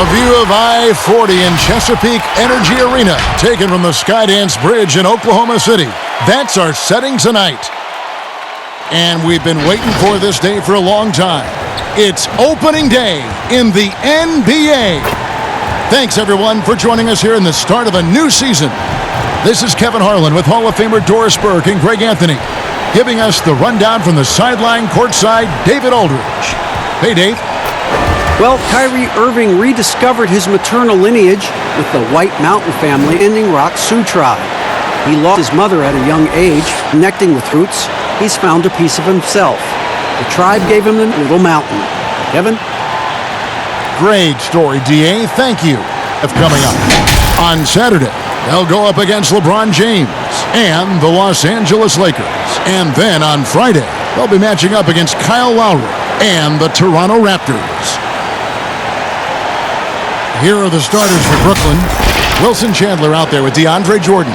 A view of I-40 in Chesapeake Energy Arena, taken from the Skydance Bridge in Oklahoma City. That's our setting tonight. And we've been waiting for this day for a long time. It's opening day in the NBA. Thanks, everyone, for joining us here in the start of a new season. This is Kevin Harlan with Hall of Famer Doris Burke and Greg Anthony, giving us the rundown from the sideline courtside, David Aldridge. Hey, Dave. Well, Kyrie Irving rediscovered his maternal lineage with the White Mountain family in the Rock Sioux tribe. He lost his mother at a young age. Connecting with roots, he's found a piece of himself. The tribe gave him a little mountain. Kevin? Great story, D.A. Thank you. Coming up on Saturday, they'll go up against LeBron James and the Los Angeles Lakers. And then on Friday, they'll be matching up against Kyle Lowry and the Toronto Raptors. Here are the starters for Brooklyn. Wilson Chandler out there with DeAndre Jordan.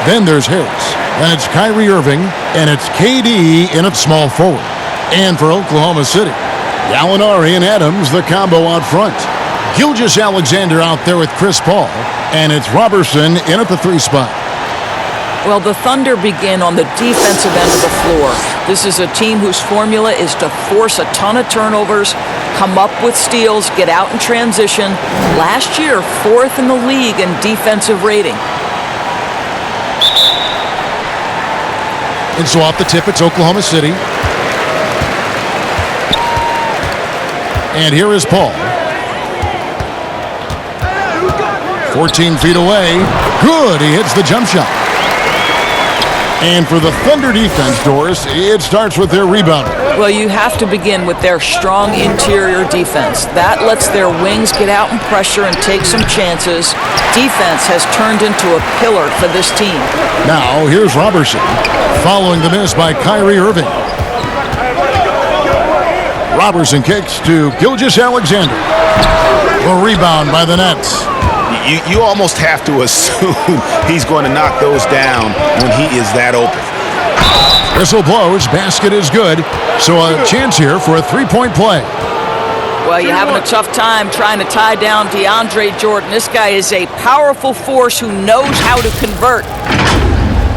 Then there's Harris. Then it's Kyrie Irving. And it's KD in at small forward. And for Oklahoma City, Gallinari and Adams, the combo out front. Gilgeous-Alexander out there with Chris Paul. And it's Robertson in at the 3 spot. Well, the Thunder begin on the defensive end of the floor. This is a team whose formula is to force a ton of turnovers, come up with steals, get out in transition. Last year, 4th in the league in defensive rating. And so off the tip, it's Oklahoma City. And here is Paul. 14 feet away. Good, he hits the jump shot. And for the Thunder defense, Doris, it starts with their rebounding. Well, you have to begin with their strong interior defense. That lets their wings get out and pressure and take some chances. Defense has turned into a pillar for this team. Now, here's Robertson, following the miss by Kyrie Irving. Robertson kicks to Gilgeous-Alexander. A rebound by the Nets. You almost have to assume he's going to knock those down when he is that open. Whistle blows, basket is good, so a chance here for a 3-point play. Well, you're having a tough time trying to tie down DeAndre Jordan. This guy is a powerful force who knows how to convert.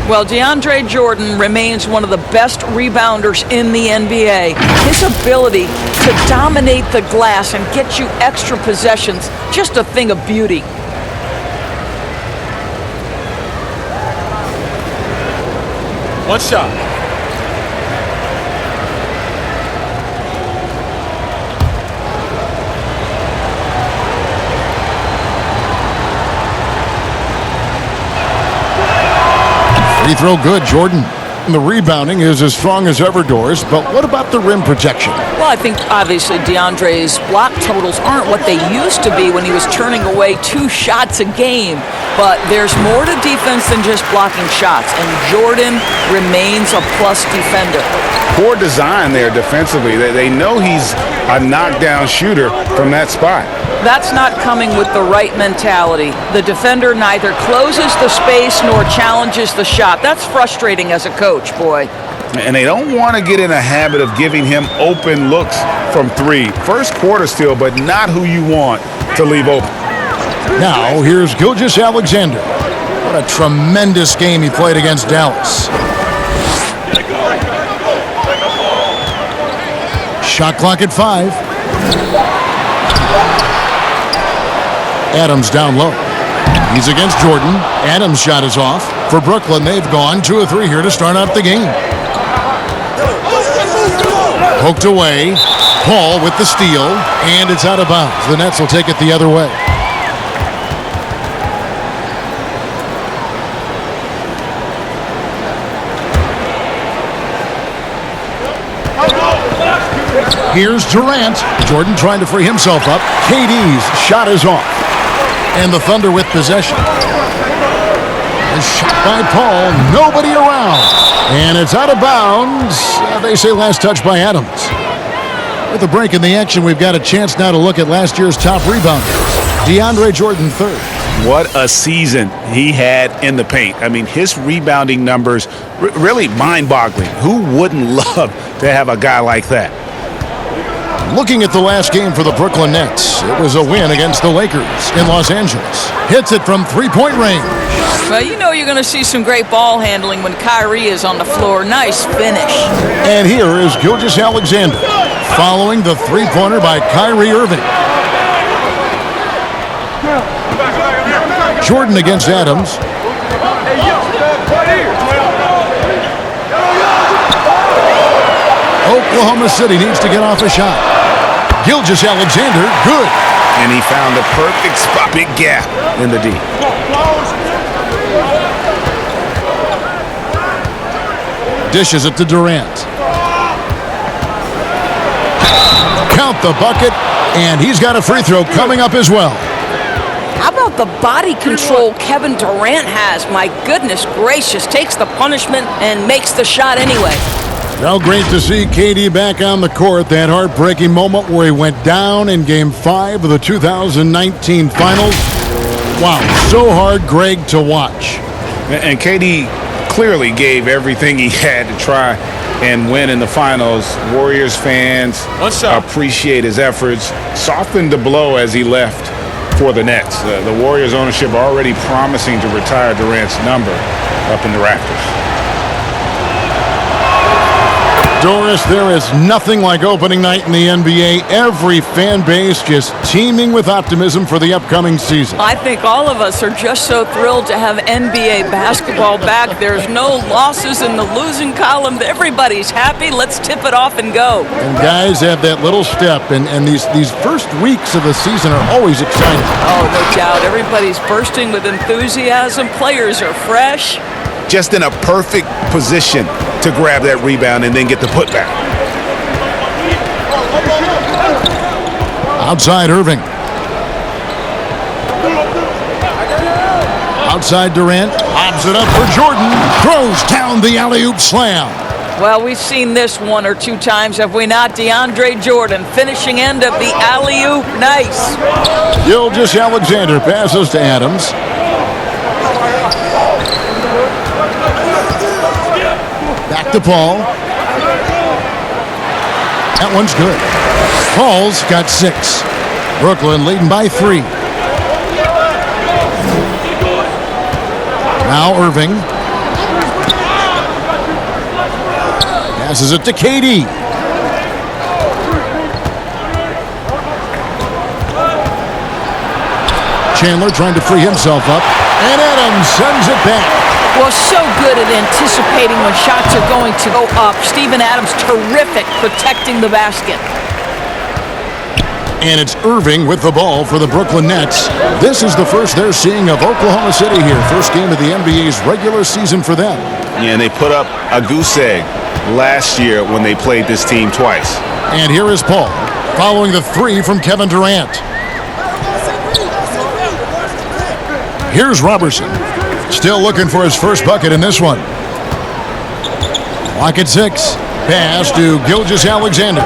Well, DeAndre Jordan remains one of the best rebounders in the NBA. His ability to dominate the glass and get you extra possessions, just a thing of beauty. One shot. Free throw good, Jordan. The rebounding is as strong as ever, Doris, but what about the rim protection? Well, I think obviously DeAndre's block totals aren't what they used to be when he was turning away 2 shots a game, but there's more to defense than just blocking shots, and Jordan remains a plus defender. Poor design there defensively. They know he's a knockdown shooter from that spot. That's not coming with the right mentality. The defender neither closes the space nor challenges the shot. That's frustrating as a coach, boy. And they don't want to get in a habit of giving him open looks from 3. First quarter still, but not who you want to leave open. Now, here's Gilgeous-Alexander. What a tremendous game he played against Dallas. Shot clock at 5. Adams down low. He's against Jordan. Adams' shot is off. For Brooklyn, they've gone 2 of 3 here to start out the game. Poked away. Paul with the steal, and it's out of bounds. The Nets will take it the other way. Here's Durant. Jordan trying to free himself up. KD's shot is off. And the Thunder with possession. A shot by Paul. Nobody around. And it's out of bounds. They say last touch by Adams. With a break in the action, we've got a chance now to look at last year's top rebounder, DeAndre Jordan III. What a season he had in the paint. I mean, his rebounding numbers, really mind-boggling. Who wouldn't love to have a guy like that? Looking at the last game for the Brooklyn Nets, it was a win against the Lakers in Los Angeles. Hits it from three-point range. Well, you know you're going to see some great ball handling when Kyrie is on the floor. Nice finish. And here is Gilgeous-Alexander following the three-pointer by Kyrie Irving. Jordan against Adams. Oklahoma City needs to get off a shot. Gilgeous-Alexander, good. And he found the perfect spot, big gap in the D. Dishes it to Durant. Count the bucket, and he's got a free throw coming up as well. How about the body control Kevin Durant has? My goodness gracious. Takes the punishment and makes the shot anyway. Well, great to see KD back on the court. That heartbreaking moment where he went down in Game 5 of the 2019 Finals. Wow, so hard, Greg, to watch. And KD clearly gave everything he had to try and win in the finals. Warriors fans appreciate his efforts. Softened the blow as he left for the Nets. The Warriors ownership already promising to retire Durant's number up in the rafters. Doris, there is nothing like opening night in the NBA. Every fan base just teeming with optimism for the upcoming season. I think all of us are just so thrilled to have NBA basketball back. There's no losses in the losing column. Everybody's happy. Let's tip it off and go. And guys have that little step, and these first weeks of the season are always exciting. Oh, no doubt. Everybody's bursting with enthusiasm. Players are fresh. Just in a perfect position to grab that rebound and then get the putback. Outside Irving. Outside Durant. Lobs it up for Jordan. Throws down the alley-oop slam. Well, we've seen this one or two times, have we not? DeAndre Jordan, finishing end of the alley-oop. Nice. Gilgeous-Alexander passes to Adams. Back to Paul. That one's good. Paul's got 6. Brooklyn leading by 3. Now Irving. Passes it to KD. Chandler trying to free himself up. And Adams sends it back. Well, so good at anticipating when shots are going to go up. Steven Adams, terrific protecting the basket. And it's Irving with the ball for the Brooklyn Nets. This is the first they're seeing of Oklahoma City here. First game of the NBA's regular season for them. Yeah, and they put up a goose egg last year when they played this team twice. And here is Paul, following the 3 from Kevin Durant. Here's Robertson. Still looking for his first bucket in this one. Clock at 6. Pass to Gilgeous-Alexander.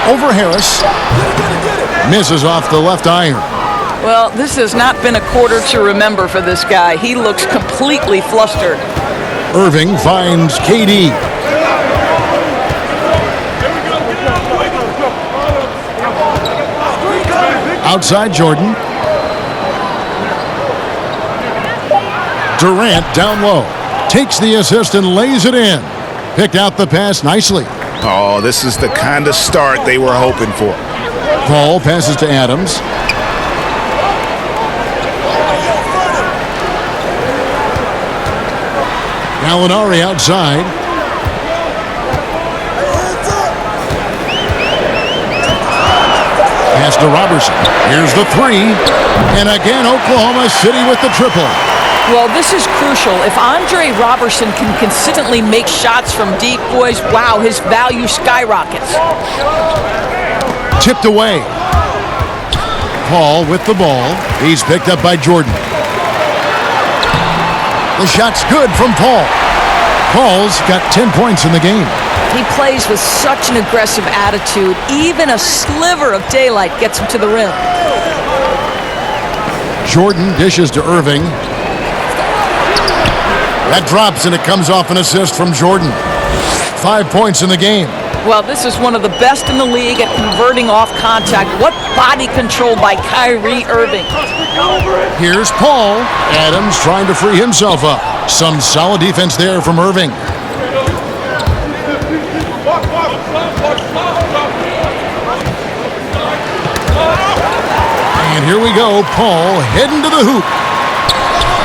Over Harris. Misses off the left iron. Well, this has not been a quarter to remember for this guy. He looks completely flustered. Irving finds KD. Outside Jordan. Durant down low. Takes the assist and lays it in. Picked out the pass nicely. Oh, this is the kind of start they were hoping for. Paul passes to Adams. Gallinari outside. Pass to Robertson. Here's the 3. And again, Oklahoma City with the triple. Well, this is crucial. If Andre Robertson can consistently make shots from deep, boys, wow, his value skyrockets. Tipped away. Paul with the ball. He's picked up by Jordan. The shot's good from Paul. Paul's got 10 points in the game. He plays with such an aggressive attitude. Even a sliver of daylight gets him to the rim. Jordan dishes to Irving. That drops, and it comes off an assist from Jordan. 5 points in the game. Well, this is one of the best in the league at converting off contact. What body control by Kyrie Irving. Here's Paul. Adams trying to free himself up. Some solid defense there from Irving. And here we go. Paul heading to the hoop.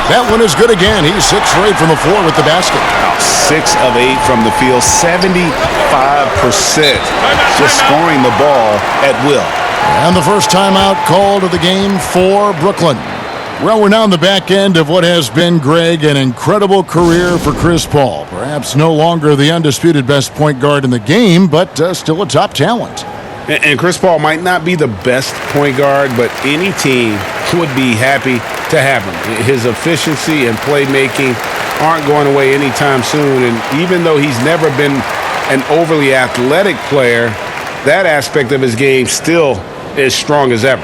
That one is good again. He's 6 for 8 from the floor with the basket. 6 of 8 from the field, 75%. Just scoring the ball at will. And the first timeout called of the game for Brooklyn. Well, we're now in the back end of what has been, Greg, an incredible career for Chris Paul. Perhaps no longer the undisputed best point guard in the game, but still a top talent. And Chris Paul might not be the best point guard, but any team would be happy to have him. His efficiency and playmaking aren't going away anytime soon. And even though he's never been an overly athletic player, that aspect of his game still is strong as ever.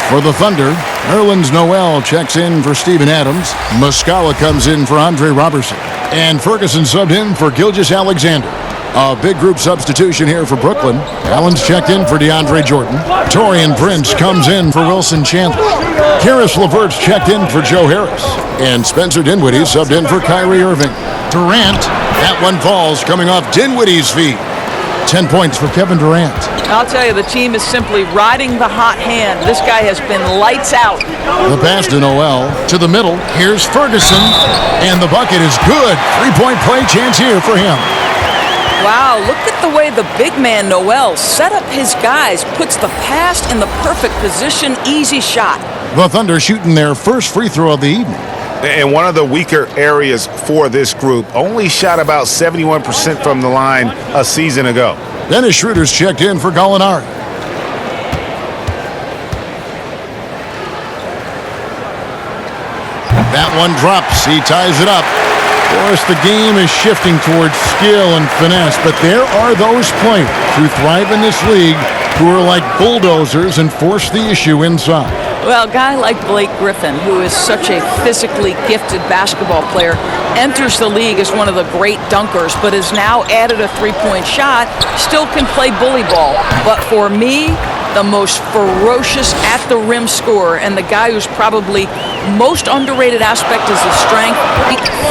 For the Thunder, Nerlens Noel checks in for Steven Adams. Muscala comes in for Andre Robertson. And Ferguson subbed in for Gilgeous-Alexander. A big group substitution here for Brooklyn. Allen's checked in for DeAndre Jordan. Taurean Prince comes in for Wilson Chandler. Karis LeVert's checked in for Joe Harris. And Spencer Dinwiddie subbed in for Kyrie Irving. Durant, that one falls coming off Dinwiddie's feet. 10 points for Kevin Durant. I'll tell you, the team is simply riding the hot hand. This guy has been lights out. The pass to Noel. To the middle. Here's Ferguson. And the bucket is good. 3-point play chance here for him. Wow, look at the way the big man Noel set up his guys. Puts the pass in the perfect position. Easy shot. The Thunder shooting their first free throw of the evening. And one of the weaker areas for this group, only shot about 71% from the line a season ago. Dennis Schroeder's checked in for Gallinari. That one drops. He ties it up. Of course, the game is shifting towards skill and finesse, but there are those players who thrive in this league who are like bulldozers and force the issue inside. Well, a guy like Blake Griffin, who is such a physically gifted basketball player, enters the league as one of the great dunkers, but has now added a three-point shot, still can play bully ball. But for me, the most ferocious at-the-rim scorer and the guy who's probably most underrated aspect is his strength,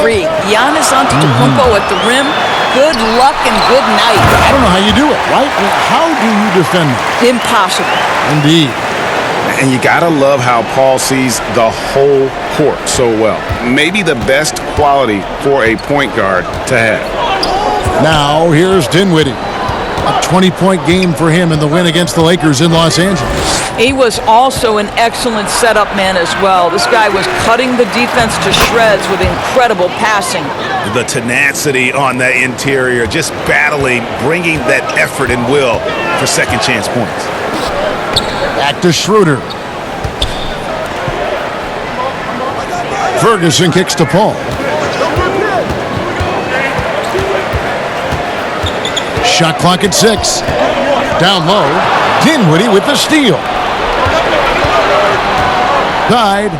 free. Giannis Antetokounmpo at the rim, good luck and good night. I don't know how you do it, right? How do you defend that? Impossible. Indeed. And you gotta love how Paul sees the whole court so well. Maybe the best quality for a point guard to have. Now, here's Dinwiddie. A 20-point game for him in the win against the Lakers in Los Angeles. He was also an excellent setup man as well. This guy was cutting the defense to shreds with incredible passing. The tenacity on the interior, just battling, bringing that effort and will for second chance points. Back to Schroeder. Ferguson kicks to Paul. Shot clock at 6. Down low. Dinwiddie with the steal. Tied.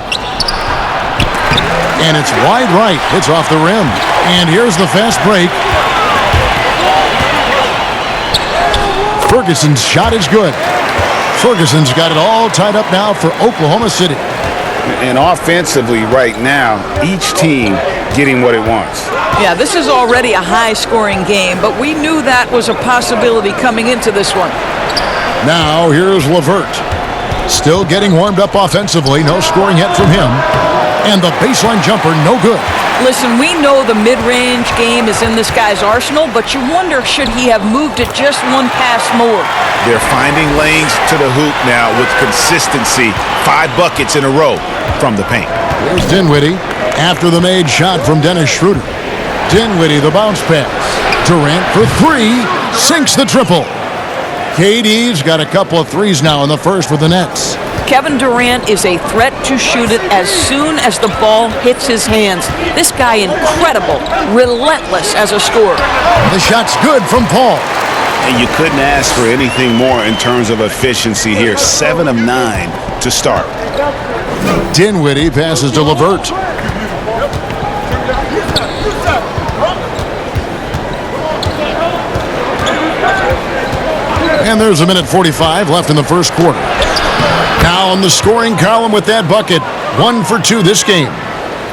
And it's wide right. Hits off the rim. And here's the fast break. Ferguson's shot is good. Ferguson's got it all tied up now for Oklahoma City. And offensively right now, each team getting what it wants. Yeah, this is already a high-scoring game, but we knew that was a possibility coming into this one. Now here's LeVert. Still getting warmed up offensively. No scoring yet from him. And the baseline jumper, no good. Listen, we know the mid-range game is in this guy's arsenal, but you wonder, should he have moved it just one pass more? They're finding lanes to the hoop now with consistency. 5 buckets in a row from the paint. Here's Dinwiddie after the made shot from Dennis Schroeder. Dinwiddie, the bounce pass. Durant for three. Sinks the triple. KD's got a couple of threes now in the first for the Nets. Kevin Durant is a threat to shoot it as soon as the ball hits his hands. This guy incredible, relentless as a scorer. The shot's good from Paul. And you couldn't ask for anything more in terms of efficiency here. 7 of 9 to start. Dinwiddie passes to LeVert. And there's a minute 45 left in the first quarter. Now on the scoring column with that bucket. 1 for 2 this game.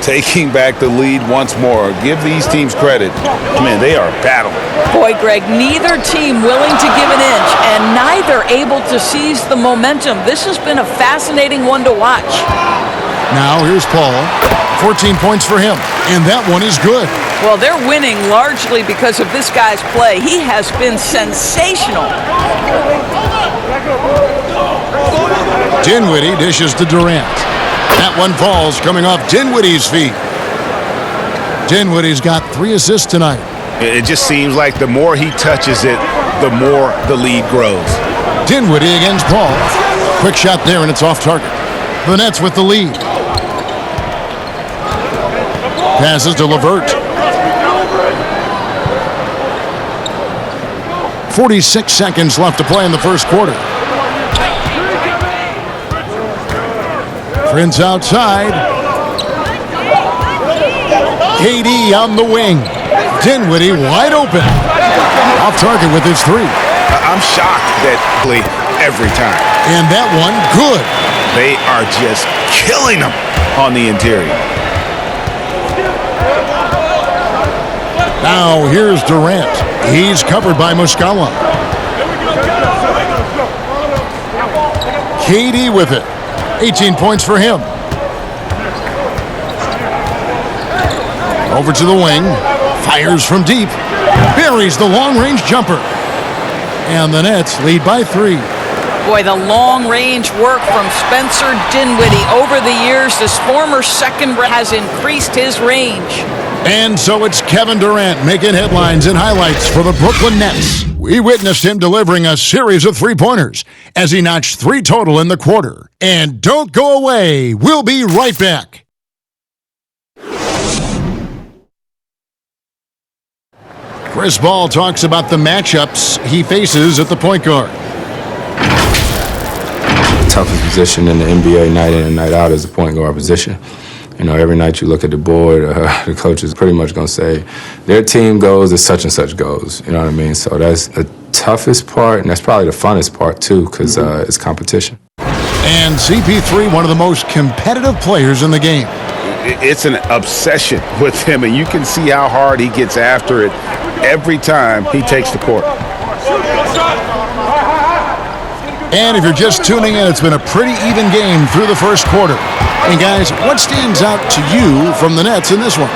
Taking back the lead once more. Give these teams credit. Man, they are battling. Boy, Greg, neither team willing to give an inch and neither able to seize the momentum. This has been a fascinating one to watch. Now here's Paul. 14 points for him. And that one is good. Well, they're winning largely because of this guy's play. He has been sensational. Dinwiddie dishes to Durant. That one falls coming off Dinwiddie's feet. Dinwiddie's got 3 assists tonight. It just seems like the more he touches it, the more the lead grows. Dinwiddie against Paul. Quick shot there, and it's off target. The Nets with the lead. Passes to LeVert. 46 seconds left to play in the first quarter. Prince outside. KD on the wing. Dinwiddie wide open. Off target with his 3. I'm shocked that every time. And that one good. They are just killing them on the interior. Now here's Durant. He's covered by Muscala. KD with it. 18 points for him. Over to the wing. Fires from deep. Buries the long-range jumper. And the Nets lead by 3. Boy, the long-range work from Spencer Dinwiddie. Over the years, this former second has increased his range. And so it's Kevin Durant making headlines and highlights for the Brooklyn Nets. We witnessed him delivering a series of three-pointers as he notched 3 total in the quarter. And don't go away. We'll be right back. Chris Ball talks about the matchups he faces at the point guard. The toughest position in the NBA night in and night out is the point guard position. You know, every night you look at the board, the coach is pretty much going to say, their team goes as such and such goes. You know what I mean? So that's the toughest part, and that's probably the funnest part, too, because it's competition. And CP3, one of the most competitive players in the game. It's an obsession with him, and you can see how hard he gets after it every time he takes the court. And if you're just tuning in, it's been a pretty even game through the first quarter. And guys, what stands out to you from the Nets in this one?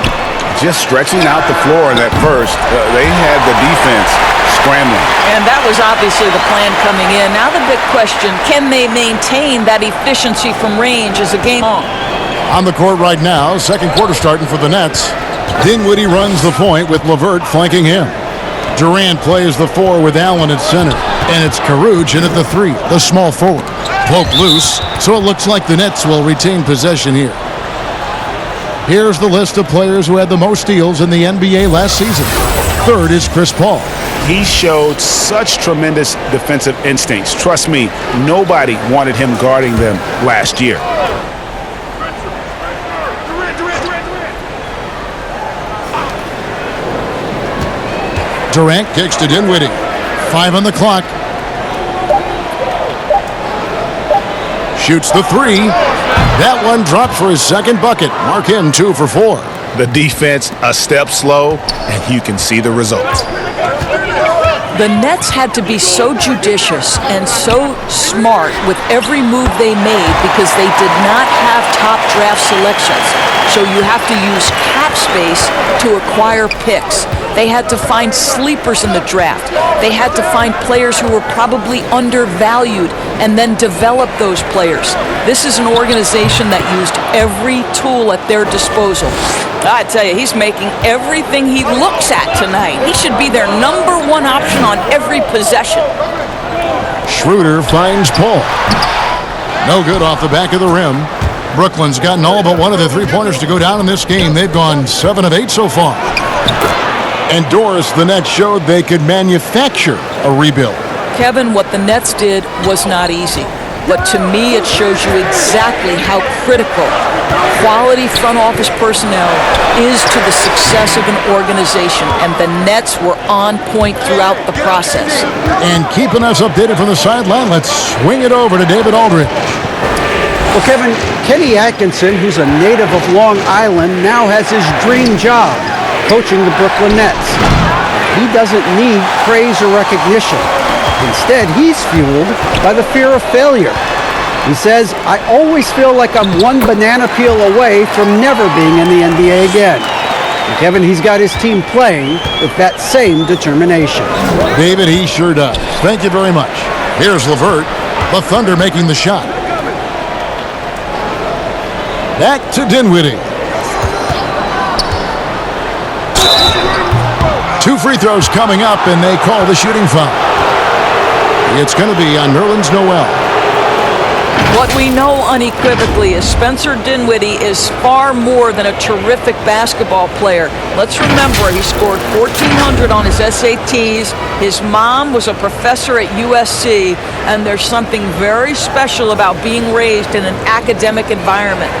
Just stretching out the floor in that first. They had the defense scrambling. And that was obviously the plan coming in. Now the big question, can they maintain that efficiency from range as the game on? On the court right now, second quarter starting for the Nets. Dinwiddie runs the point with LeVert flanking him. Durant plays the 4 with Allen at center. And it's Caruge in at the 3, the small forward. Poke loose, so it looks like the Nets will retain possession here. Here's the list of players who had the most steals in the NBA last season. Third is Chris Paul. He showed such tremendous defensive instincts. Trust me, nobody wanted him guarding them last year. Durant kicks to Dinwiddie. 5 on the clock. Shoots the 3. That one drops for his second bucket. Mark him 2 for 4. The defense a step slow, and you can see the results. The Nets had to be so judicious and so smart with every move they made because they did not have top draft selections. so you have to use cap space to acquire picks. They had to find sleepers in the draft. They had to find players who were probably undervalued and then develop those players. This is an organization that used every tool at their disposal. I tell you, he's making everything he looks at tonight. He should be their number one option on every possession. Schroeder finds Paul. No good off the back of the rim. Brooklyn's gotten all but one of the three-pointers to go down in this game. They've gone 7 of 8 so far. And Doris, the Nets showed they could manufacture a rebuild. Kevin, what the Nets did was not easy. But to me, it shows you exactly how critical quality front office personnel is to the success of an organization. And the Nets were on point throughout the process. And keeping us updated from the sideline, let's swing it over to David Aldridge. Well, Kevin, Kenny Atkinson, who's a native of Long Island, now has his dream job, coaching the Brooklyn Nets. He doesn't need praise or recognition. Instead, he's fueled by the fear of failure. He says, I always feel like I'm one banana peel away from never being in the NBA again. And Kevin, he's got his team playing with that same determination. David, he sure does. Thank you very much. Here's LeVert, the Thunder making the shot. Back to Dinwiddie. 2 free throws coming up, and they call the shooting foul. It's going to be on Nerlens Noel. What we know unequivocally is Spencer Dinwiddie is far more than a terrific basketball player. Let's remember, he scored 1,400 on his SATs. His mom was a professor at USC, and there's something very special about being raised in an academic environment.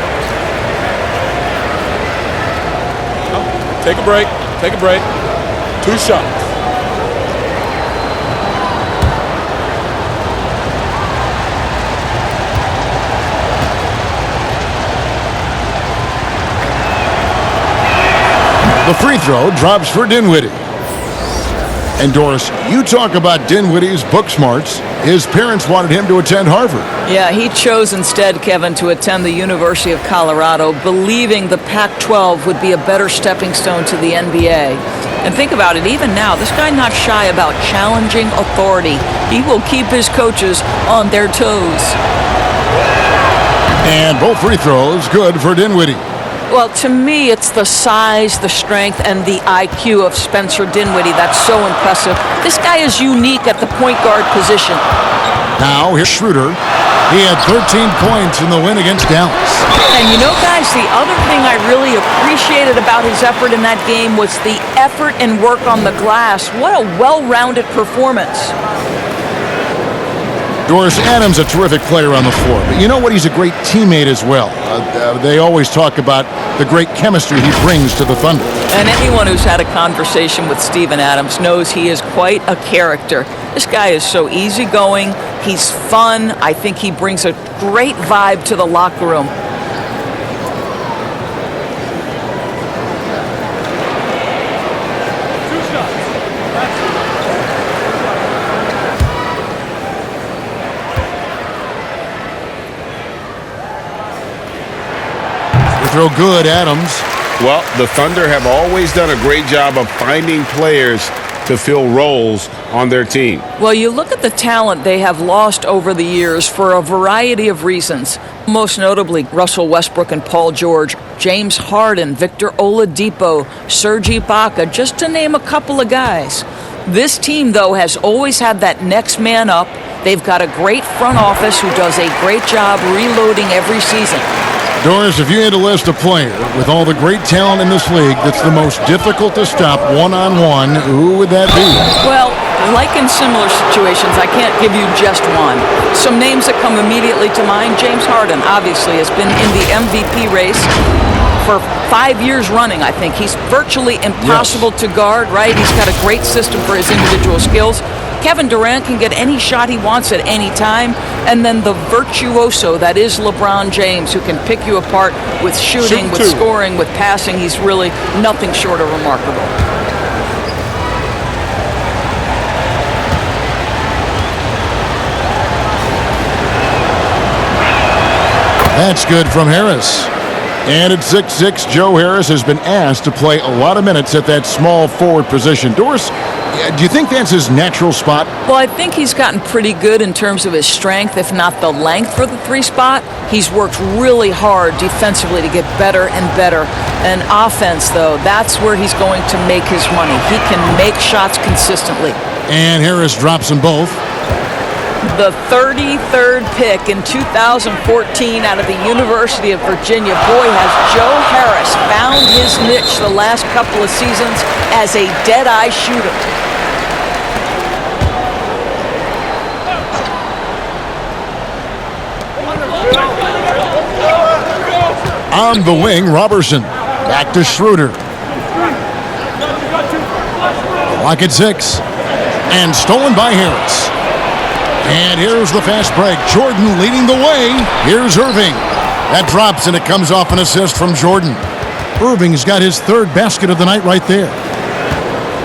Take a break. Take a break. 2 shots. The free throw drops for Dinwiddie. And Doris, you talk about Dinwiddie's book smarts. His parents wanted him to attend Harvard. Yeah, he chose instead, Kevin, to attend the University of Colorado, believing the Pac-12 would be a better stepping stone to the NBA. And think about it, even now, this guy not shy about challenging authority. He will keep his coaches on their toes. And both free throws good for Dinwiddie. Well, to me, it's the size, the strength, and the IQ of Spencer Dinwiddie that's so impressive. This guy is unique at the point guard position. Now, here's Schroeder. He had 13 points in the win against Dallas. And you know, guys, the other thing I really appreciated about his effort in that game was the effort and work on the glass. What a well-rounded performance. Doris, Adams, a terrific player on the floor. But you know what? He's a great teammate as well. They always talk about the great chemistry he brings to the Thunder. And anyone who's had a conversation with Steven Adams knows he is quite a character. This guy is so easygoing. He's fun. I think he brings a great vibe to the locker room. Throw good, Adams. Well, the Thunder have always done a great job of finding players to fill roles on their team. Well, you look at the talent they have lost over the years for a variety of reasons. Most notably, Russell Westbrook and Paul George, James Harden, Victor Oladipo, Serge Ibaka, just to name a couple of guys. This team, though, has always had that next man up. They've got a great front office who does a great job reloading every season. Doris, if you had to list a player with all the great talent in this league that's the most difficult to stop one-on-one, who would that be? Well, like in similar situations, I can't give you just one. Some names that come immediately to mind, James Harden, obviously, has been in the MVP race for 5 years running, I think. He's virtually impossible to guard, right? He's got a great system for his individual skills. Kevin Durant can get any shot he wants at any time. And then the virtuoso that is LeBron James, who can pick you apart with shooting, with scoring, with passing. He's really nothing short of remarkable. That's good from Harris. And at 6'6", Joe Harris has been asked to play a lot of minutes at that small forward position. Doris, do you think that's his natural spot? Well, I think he's gotten pretty good in terms of his strength, if not the length for the 3 spot. He's worked really hard defensively to get better and better. And offense, though, that's where he's going to make his money. He can make shots consistently. And Harris drops them both. The 33rd pick in 2014 out of the University of Virginia. Boy, has Joe Harris found his niche the last couple of seasons as a dead-eye shooter. On the wing, Robertson. Back to Schroeder. Clock at 6. And stolen by Harris. And here's the fast break. Jordan leading the way. Here's Irving. That drops, and it comes off an assist from Jordan. Irving's got his 3rd basket of the night right there.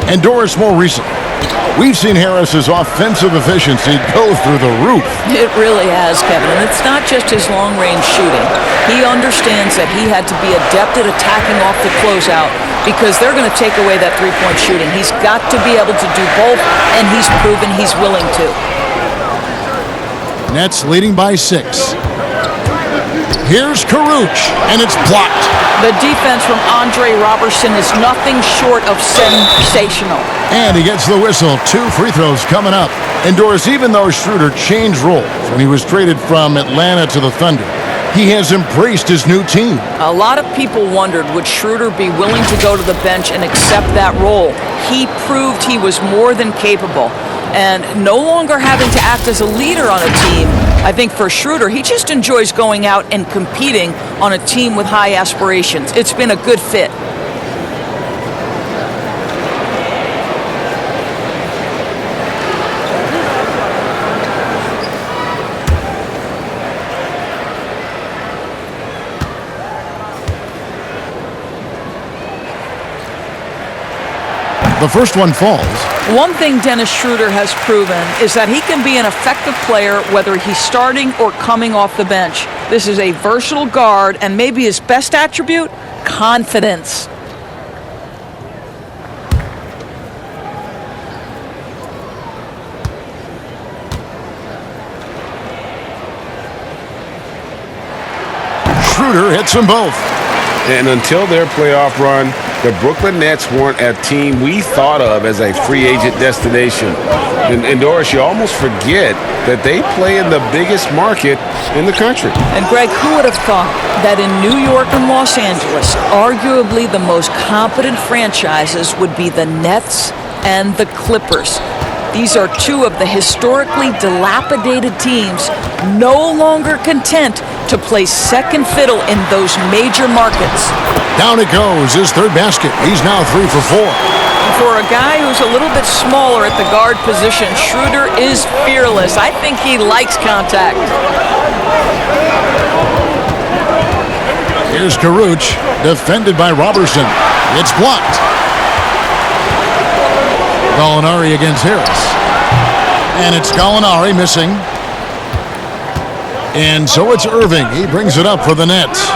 And Doris, more recent. We've seen Harris's offensive efficiency go through the roof. It really has, Kevin. And it's not just his long-range shooting. He understands that he had to be adept at attacking off the closeout because they're going to take away that three-point shooting. He's got to be able to do both, and he's proven he's willing to. Nets leading by 6. Here's Karuch, and it's blocked. The defense from Andre Robertson is nothing short of sensational. And he gets the whistle. 2 free throws coming up. And Doris, even though Schroeder changed roles when he was traded from Atlanta to the Thunder, he has embraced his new team. A lot of people wondered, would Schroeder be willing to go to the bench and accept that role? He proved he was more than capable. And no longer having to act as a leader on a team, I think for Schroeder, he just enjoys going out and competing on a team with high aspirations. It's been a good fit. The first one falls. One thing Dennis Schroeder has proven is that he can be an effective player whether he's starting or coming off the bench. This is a versatile guard, and maybe his best attribute, confidence. Schroeder hits them both. And until their playoff run, the Brooklyn Nets weren't a team we thought of as a free agent destination. And Doris, you almost forget that they play in the biggest market in the country. And Greg, who would have thought that in New York and Los Angeles, arguably the most competent franchises would be the Nets and the Clippers? These are 2 of the historically dilapidated teams no longer content to play second fiddle in those major markets. Down it goes, his 3rd basket. He's now 3 for 4. For a guy who's a little bit smaller at the guard position, Schroeder is fearless. I think he likes contact. Here's Karuch, defended by Robertson. It's blocked. Gallinari against Harris. And it's Gallinari missing. And so it's Irving. He brings it up for the Nets.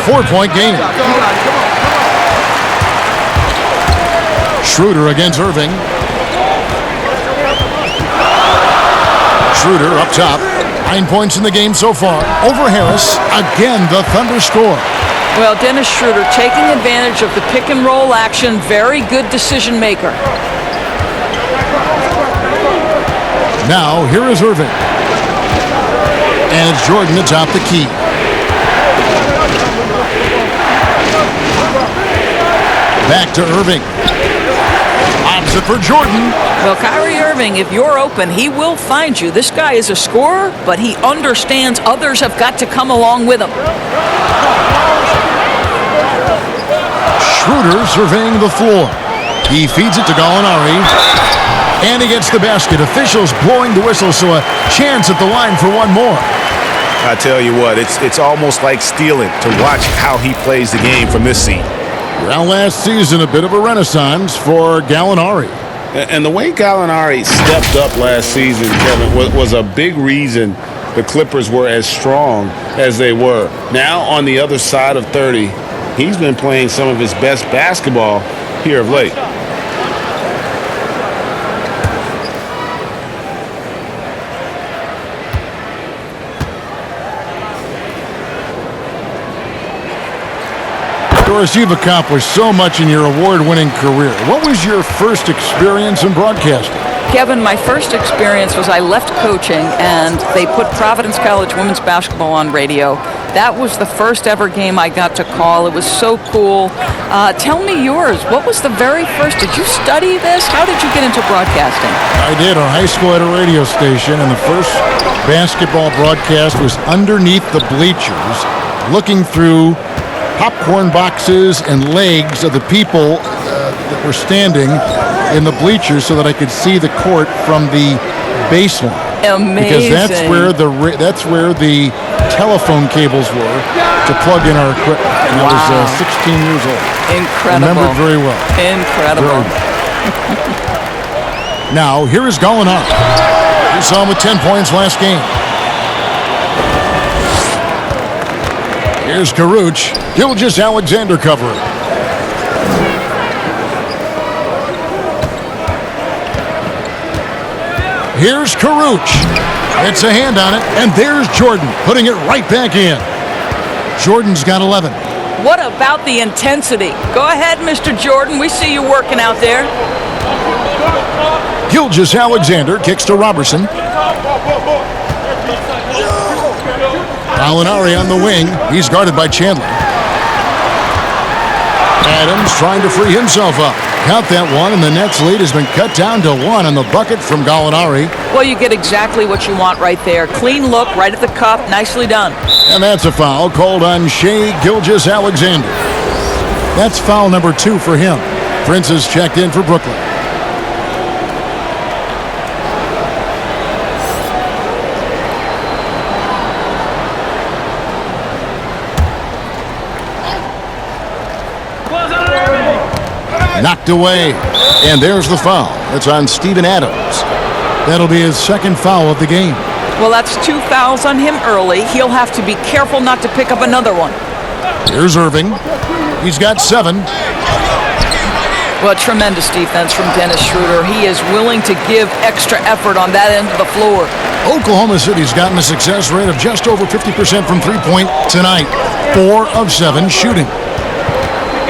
4-point game. Schroeder against Irving. Schroeder up top. 9 points in the game so far. Over Harris. Again, the Thunder score. Well, Dennis Schroeder taking advantage of the pick and roll action. Very good decision maker. Now, here is Irving. And it's Jordan atop the key. Back to Irving. Opposite for Jordan. Well, Kyrie Irving, if you're open, he will find you. This guy is a scorer, but he understands others have got to come along with him. Schroeder surveying the floor. He feeds it to Gallinari. And he gets the basket. Officials blowing the whistle, so a chance at the line for one more. I tell you what, it's almost like stealing to watch how he plays the game from this seat. Well, last season, a bit of a renaissance for Gallinari. And the way Gallinari stepped up last season, Kevin, was a big reason the Clippers were as strong as they were. Now on the other side of 30, he's been playing some of his best basketball here of late. Doris, you've accomplished so much in your award-winning career. What was your first experience in broadcasting? Kevin, my first experience was I left coaching and they put Providence College women's basketball on radio. That was the first ever game I got to call. It was so cool. Tell me yours. What was the very first? Did you study this? How did you get into broadcasting? I did. Our high school had a radio station, and the first basketball broadcast was underneath the bleachers, looking through popcorn boxes and legs of the people that were standing in the bleachers so that I could see the court from the baseline. Amazing. Because that's where the telephone cables were to plug in our equipment. And I was 16 years old. Incredible. Remember it very well. Incredible. Now, here is Gallinari. We saw him with 10 points last game. Here's Karuch. Gilgeous Alexander covering. Here's Karuch. It's a hand on it, and there's Jordan putting it right back in. Jordan's got 11. What about the intensity? Go ahead, Mr. Jordan. We see you working out there. Gilgeous Alexander kicks to Robertson. Gallinari on the wing. He's guarded by Chandler. Adams trying to free himself up. Count that one, and the Nets' lead has been cut down to 1 on the bucket from Gallinari. Well, you get exactly what you want right there. Clean look, right at the cup. Nicely done. And that's a foul called on Shea Gilgeous Alexander. That's foul number 2 for him. Prince is checked in for Brooklyn. Knocked away, and there's the foul. That's on Steven Adams. That'll be his second foul of the game. Well, that's 2 fouls on him early. He'll have to be careful not to pick up another one. Here's Irving. He's got 7. Well, tremendous defense from Dennis Schroeder. He is willing to give extra effort on that end of the floor. Oklahoma City's gotten a success rate of just over 50% from three-point tonight. 4 of 7 shooting.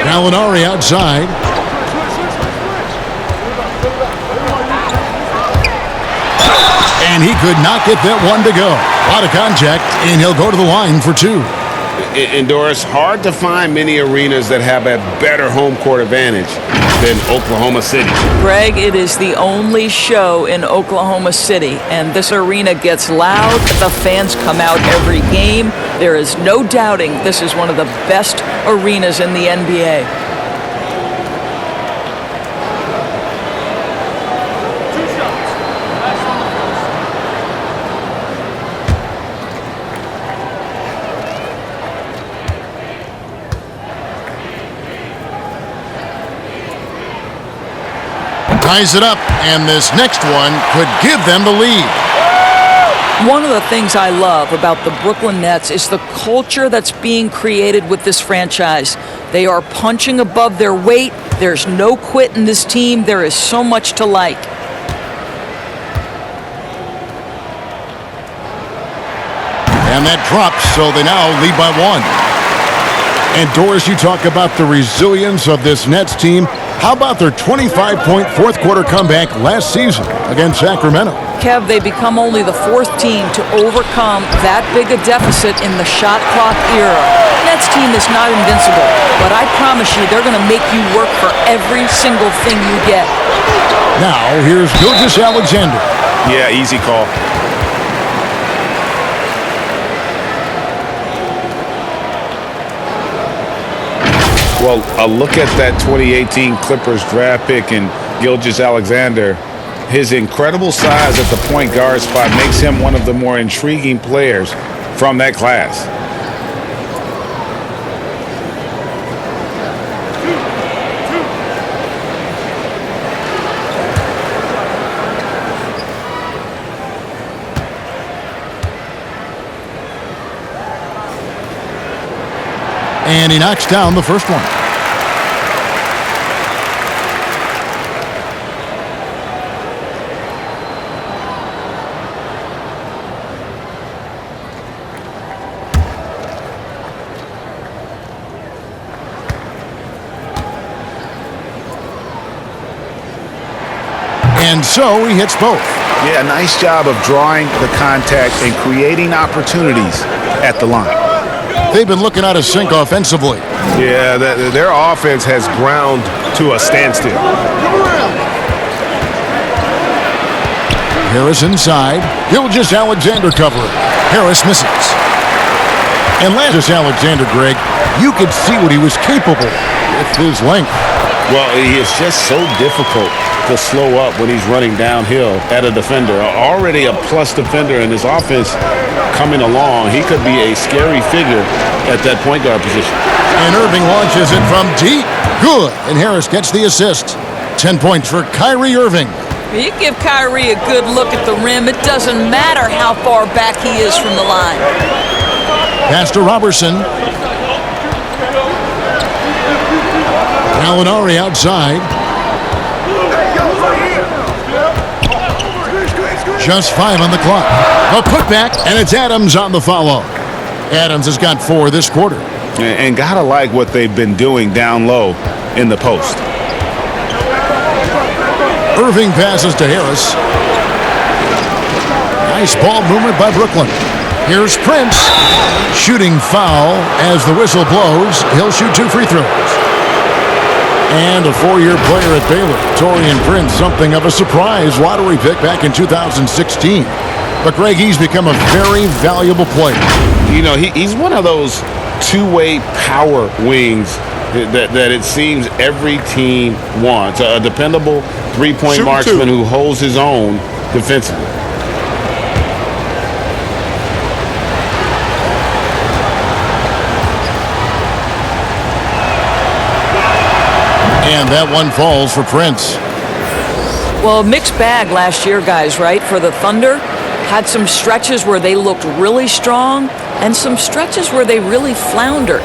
Gallinari outside. And he could not get that one to go. A lot of contact, and he'll go to the line for 2. And Doris, hard to find many arenas that have a better home court advantage than Oklahoma City. Greg, it is the only show in Oklahoma City, and this arena gets loud. The fans come out every game. There is no doubting this is one of the best arenas in the NBA. Ties it up, and this next one could give them the lead. One of the things I love about the Brooklyn Nets is the culture that's being created with this franchise. They are punching above their weight. There's no quit in this team. There is so much to like. And that drops, so they now lead by 1. And Doris, you talk about the resilience of this Nets team. How about their 25-point fourth-quarter comeback last season against Sacramento? Kev, they become only the 4th team to overcome that big a deficit in the shot clock era. Nets team is not invincible, but I promise you they're going to make you work for every single thing you get. Now, here's Gilgeous Alexander. Yeah, easy call. Well, a look at that 2018 Clippers draft pick and Gilgeous Alexander. His incredible size at the point guard spot makes him one of the more intriguing players from that class. And he knocks down the first one. And so he hits both. Yeah, nice job of drawing the contact and creating opportunities at the line. They've been looking out of sync offensively. Yeah, their offense has ground to a standstill. Harris inside. Gilgeous Alexander covering. Harris misses. And Landis Alexander, Greg, you could see what he was capable with his length. Well, he is just so difficult to slow up when he's running downhill at a defender. Already a plus defender in his offense coming along. He could be a scary figure at that point guard position. And Irving launches it from deep. Good. And Harris gets the assist. 10 points for Kyrie Irving. You give Kyrie a good look at the rim. It doesn't matter how far back he is from the line. Pass to Robertson. Gallinari outside. Just 5 on the clock. A putback, and it's Adams on the follow. Adams has got 4 this quarter. And gotta like what they've been doing down low in the post. Irving passes to Harris. Nice ball movement by Brooklyn. Here's Prince. Shooting foul as the whistle blows. He'll shoot 2 free throws. And a 4-year player at Baylor, Taurean Prince, something of a surprise lottery pick back in 2016. But, Greg, he's become a very valuable player. You know, he's one of those two-way power wings that it seems every team wants. A dependable three-point marksman who holds his own defensively. And that one falls for Prince. Well, mixed bag last year, guys, right? For the Thunder, had some stretches where they looked really strong and some stretches where they really floundered.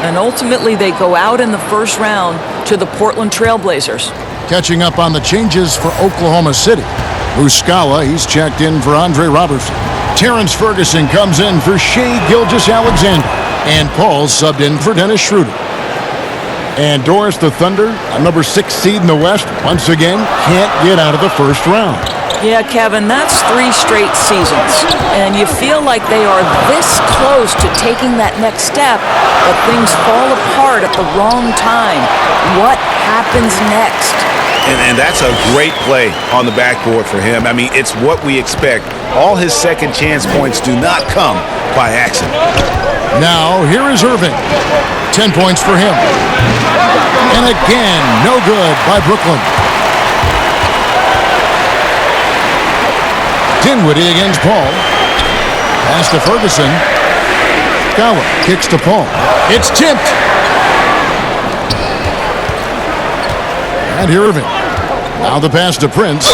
And ultimately, they go out in the first round to the Portland Trailblazers. Catching up on the changes for Oklahoma City. Muscala, he's checked in for Andre Robertson. Terrence Ferguson comes in for Shai Gilgeous-Alexander. And Paul subbed in for Dennis Schroeder. And Doris, the Thunder, a number 6 seed in the West, once again can't get out of the first round. Yeah, Kevin, that's 3 straight seasons. And you feel like they are this close to taking that next step, but things fall apart at the wrong time. What happens next? And that's a great play on the backboard for him. I mean, it's what we expect. All his second chance points do not come by accident. Now, here is Irving. 10 points for him. And again, no good by Brooklyn. Dinwiddie against Paul. Pass to Ferguson. Gala kicks to Paul. It's tipped. And Irving. Now the pass to Prince.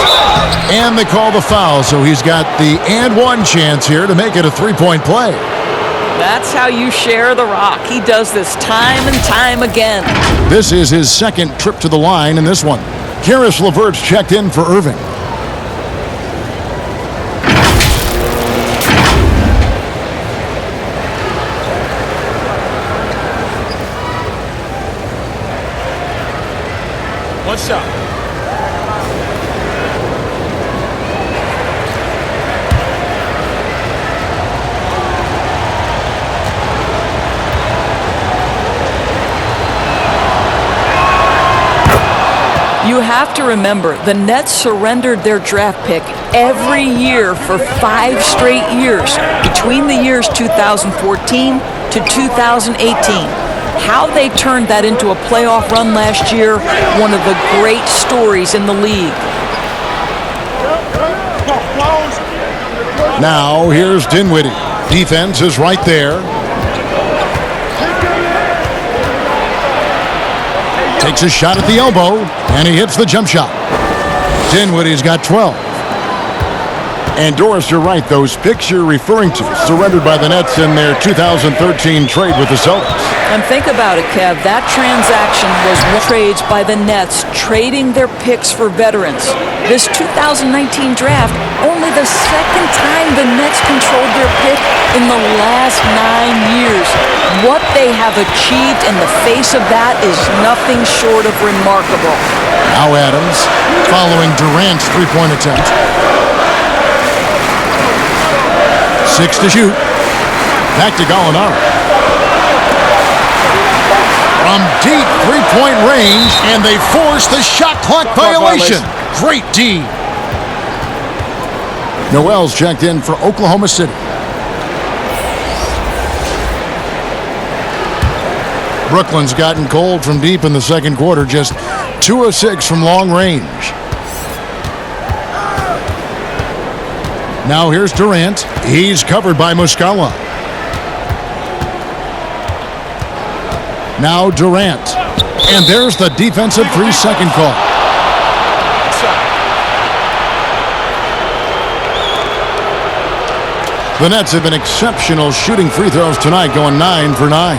And they call the foul, so he's got the and one chance here to make it a 3-point play. That's how you share the rock. He does this time and time again. This is his second trip to the line in this one. Karis LeVert's checked in for Irving. One shot. You have to remember, the Nets surrendered their draft pick every year for 5 straight years, between the years 2014 to 2018. How they turned that into a playoff run last year, one of the great stories in the league. Now here's Dinwiddie. Defense is right there. Takes a shot at the elbow, and he hits the jump shot. Dinwiddie's got 12. And Doris, you're right. Those picks you're referring to surrendered by the Nets in their 2013 trade with the Celtics. And think about it, Kev. That transaction was trades by the Nets trading their picks for veterans. This 2019 draft, only the second time the Nets controlled their pick in the last 9 years. What they have achieved in the face of that is nothing short of remarkable. Now Adams following Durant's three-point attempt. 6 to shoot. Back to Gallinari. From deep three-point range, and they force the shot clock violation. Great D. Noel's checked in for Oklahoma City. Brooklyn's gotten cold from deep in the second quarter, just 2 of 6 from long range. Now here's Durant. He's covered by Muscala. Now Durant. And there's the defensive 3-second call. The Nets have been exceptional shooting free throws tonight, going 9 for 9.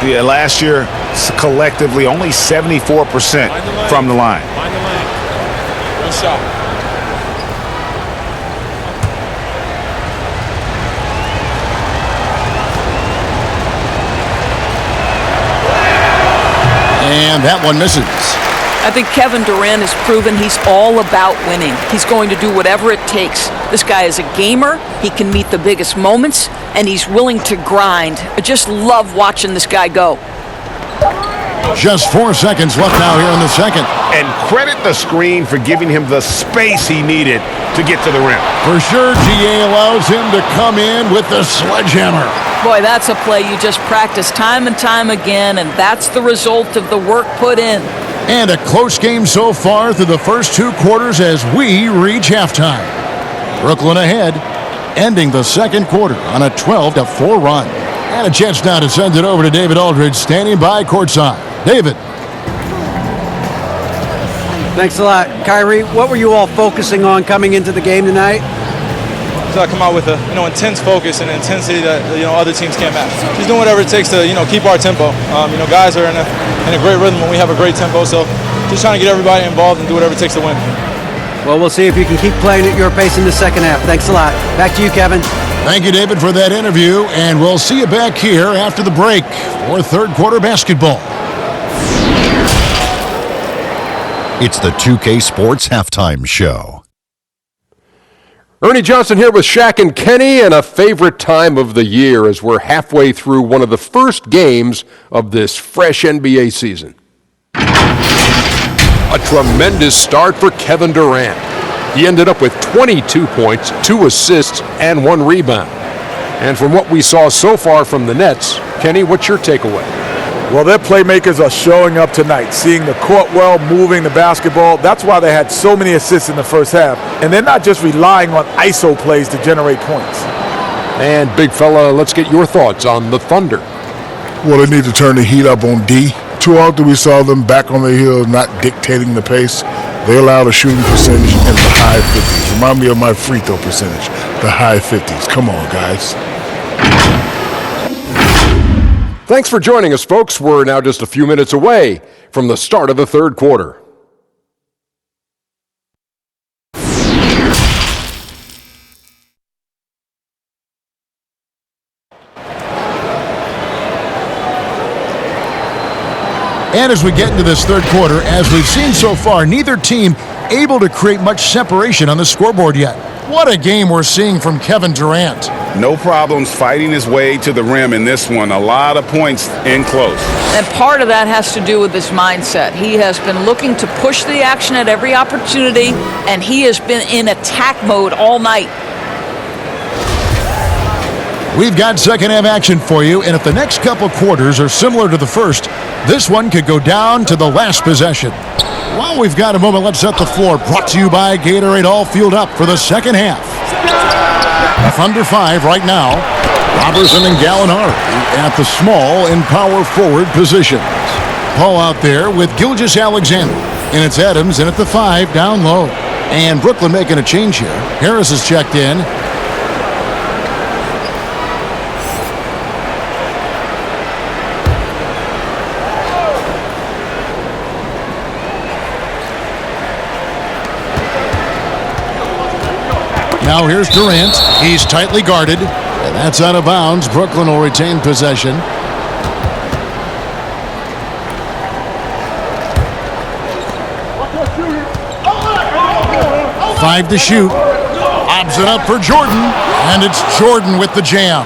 Yeah, last year, collectively, only 74% from the line. Find the lane. Good shot. And that one misses. I think Kevin Durant has proven he's all about winning. He's going to do whatever it takes. This guy is a gamer. He can meet the biggest moments, and he's willing to grind. I just love watching this guy go. Just 4 seconds left now here in the second. And credit the screen for giving him the space he needed to get to the rim. For sure, GA allows him to come in with the sledgehammer. Boy, that's a play you just practice time and time again, and that's the result of the work put in. And a close game so far through the first 2 quarters as we reach halftime. Brooklyn ahead, ending the second quarter on a 12-4 run. And a chance now to send it over to David Aldridge, standing by courtside. David. Thanks a lot. Kyrie, what were you all focusing on coming into the game tonight? So I come out with a intense focus and intensity that other teams can't match. Just doing whatever it takes to keep our tempo. Guys are in a great rhythm when we have a great tempo. So just trying to get everybody involved and do whatever it takes to win. Well, we'll see if you can keep playing at your pace in the second half. Thanks a lot. Back to you, Kevin. Thank you, David, for that interview, and we'll see you back here after the break for third quarter basketball. It's the 2K Sports Halftime Show. Ernie Johnson here with Shaq and Kenny, and a favorite time of the year as we're halfway through one of the first games of this fresh NBA season. A tremendous start for Kevin Durant. He ended up with 22 points, 2 assists, and 1 rebound. And from what we saw so far from the Nets, Kenny, what's your takeaway? Well, their playmakers are showing up tonight, seeing the court well, moving the basketball. That's why they had so many assists in the first half. And they're not just relying on ISO plays to generate points. And big fella, let's get your thoughts on the Thunder. Well, they need to turn the heat up on D. Too often we saw them back on their heels, not dictating the pace. They allowed a shooting percentage in the high 50s. Remind me of my free throw percentage, the high 50s. Come on, guys. Thanks for joining us, folks. We're now just a few minutes away from the start of the third quarter. And as we get into this third quarter, as we've seen so far, neither team able to create much separation on the scoreboard yet. What a game we're seeing from Kevin Durant. No problems fighting his way to the rim in this one. A lot of points in close. And part of that has to do with his mindset. He has been looking to push the action at every opportunity, and he has been in attack mode all night. We've got second half action for you, and if the next couple quarters are similar to the first, this one could go down to the last possession. While we've got a moment, let's set the floor. Brought to you by Gatorade, all fueled up for the second half. Thunder 5 right now. Robertson and Gallinari at the small and power forward positions. Paul out there with Gilgeous-Alexander. And it's Adams in at the 5 down low. And Brooklyn making a change here. Harris is checked in. Now here's Durant. He's tightly guarded, and that's out of bounds. Brooklyn will retain possession. Five to shoot. Lobs it up for Jordan, and it's Jordan with the jam.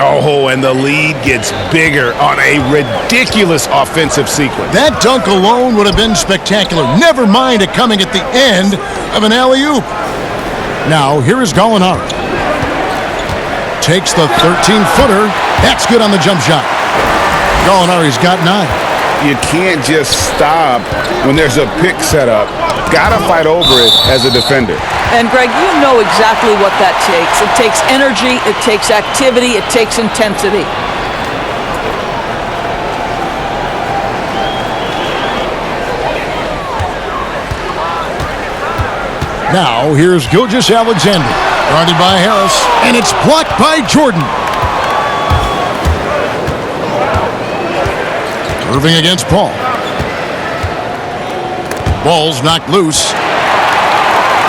Oh, and the lead gets bigger on a ridiculous offensive sequence. That dunk alone would have been spectacular. Never mind it coming at the end of an alley-oop. Now, here is Gallinari. Takes the 13-footer. That's good on the jump shot. Gallinari's got 9. You can't just stop when there's a pick set up. Gotta fight over it as a defender. And Greg, you know exactly what that takes. It takes energy, it takes activity, it takes intensity. Now, here's Gilgeous-Alexander, guarded by Harris, and it's blocked by Jordan. Irving against Paul. Ball's knocked loose.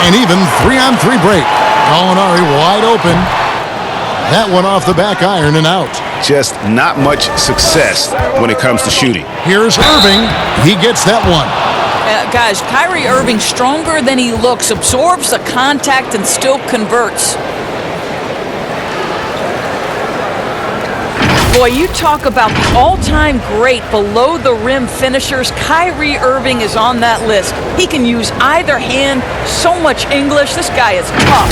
And even 3-on-3 break. Gallinari wide open. That one off the back iron and out. Just not much success when it comes to shooting. Here's Irving. He gets that one. Guys, Kyrie Irving, stronger than he looks, absorbs the contact and still converts. Boy, you talk about the all-time great below-the-rim finishers. Kyrie Irving is on that list. He can use either hand. So much English. This guy is tough.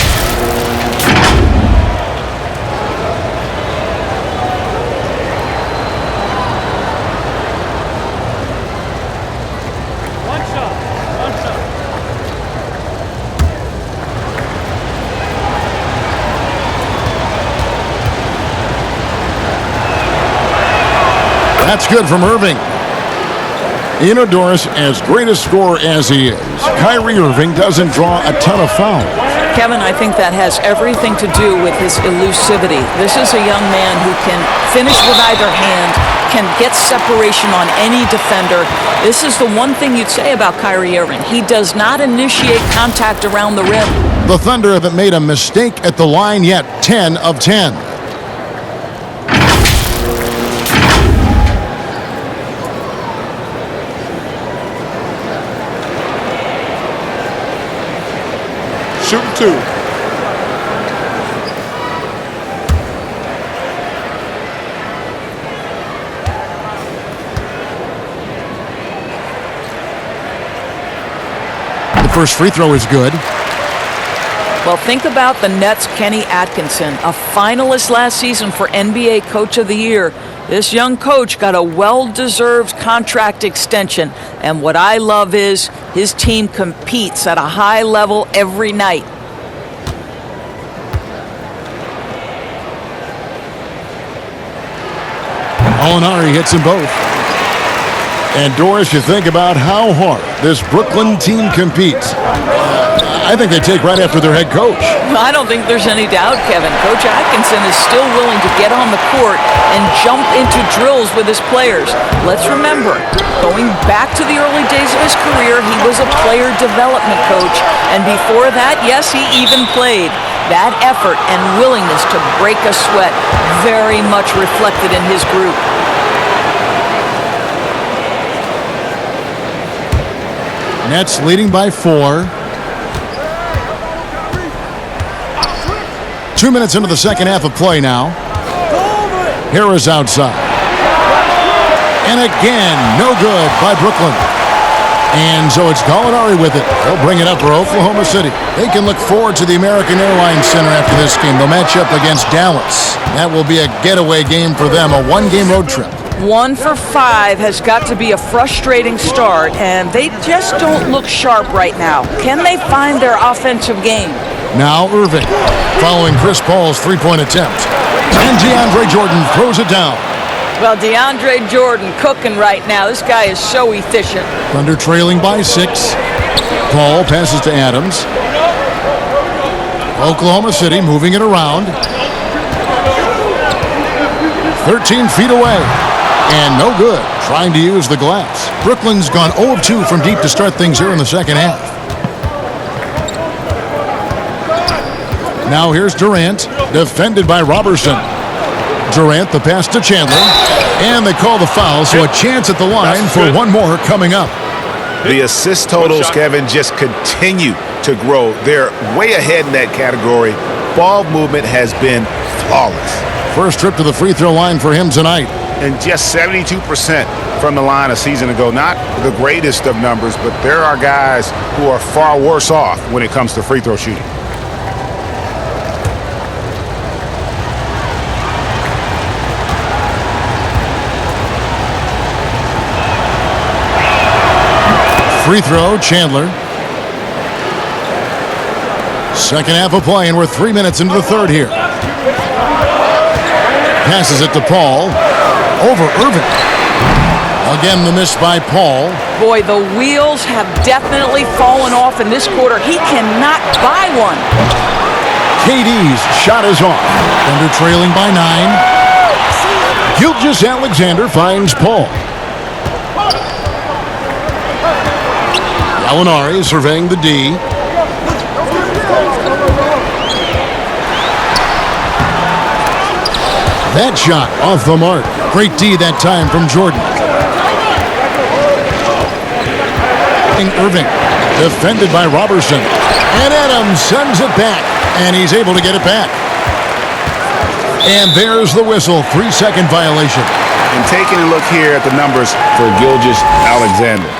That's good from Irving. You know, Doris, as great a scorer as he is, Kyrie Irving doesn't draw a ton of fouls. Kevin, I think that has everything to do with his elusivity. This is a young man who can finish with either hand, can get separation on any defender. This is the one thing you'd say about Kyrie Irving. He does not initiate contact around the rim. The Thunder haven't made a mistake at the line yet. 10 of 10. Shooting 2. The first free throw is good. Well, think about the Nets' Kenny Atkinson, a finalist last season for NBA Coach of the Year. This young coach got a well-deserved contract extension, and what I love is his team competes at a high level every night. Gallinari hits them both. And Doris, you think about how hard this Brooklyn team competes. I think they take right after their head coach. I don't think there's any doubt, Kevin. Coach Atkinson is still willing to get on the court and jump into drills with his players. Let's remember, going back to the early days of his career, he was a player development coach. And before that, yes, he even played. That effort and willingness to break a sweat very much reflected in his group. Nets leading by 4. 2 minutes into the second half of play now. Harris outside. And again, no good by Brooklyn. And so it's Gallinari with it. They'll bring it up for Oklahoma City. They can look forward to the American Airlines Center after this game. They'll match up against Dallas. That will be a getaway game for them, a one-game road trip. 1 for 5 has got to be a frustrating start, and they just don't look sharp right now. Can they find their offensive game? Now Irving, following Chris Paul's three-point attempt. And DeAndre Jordan throws it down. Well, DeAndre Jordan cooking right now. This guy is so efficient. Thunder trailing by 6. Paul passes to Adams. Oklahoma City moving it around. 13 feet away. And no good, trying to use the glass. Brooklyn's gone 0 of 2 from deep to start things here in the second half. Now here's Durant, defended by Robertson. Durant, the pass to Chandler, and they call the foul, so a chance at the line for one more coming up. The assist totals, Kevin, just continue to grow. They're way ahead in that category. Ball movement has been flawless. First trip to the free throw line for him tonight. And just 72% from the line a season ago. Not the greatest of numbers, but there are guys who are far worse off when it comes to free throw shooting. Free throw, Chandler. Second half of play, and we're 3 minutes into the third here. Passes it to Paul. Over Irving. Again, the miss by Paul. Boy, the wheels have definitely fallen off in this quarter. He cannot buy one. KD's shot is off. Thunder trailing by 9. Gilgeous-Alexander finds Paul. Gallinari surveying the D. That shot off the mark. Great D that time from Jordan. Irving, defended by Robertson. And Adams sends it back, and he's able to get it back. And there's the whistle, 3-second violation. And taking a look here at the numbers for Gilgeous-Alexander.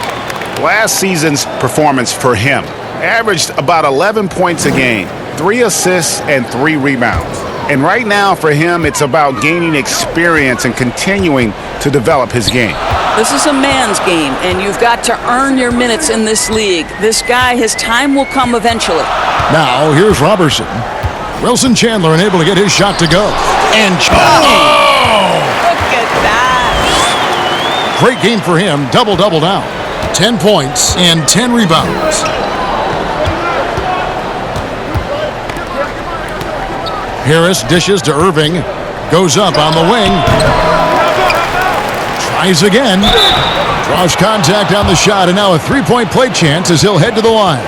Last season's performance for him averaged about 11 points a game, 3 assists and 3 rebounds. And right now for him, it's about gaining experience and continuing to develop his game. This is a man's game, and you've got to earn your minutes in this league. This guy, his time will come eventually. Now, here's Robertson. Wilson Chandler unable to get his shot to go. And Look at that. Great game for him, double-double now. 10 points and 10 rebounds. Harris dishes to Irving. Goes up on the wing. Tries again. Draws contact on the shot, and now a three-point play chance as he'll head to the line.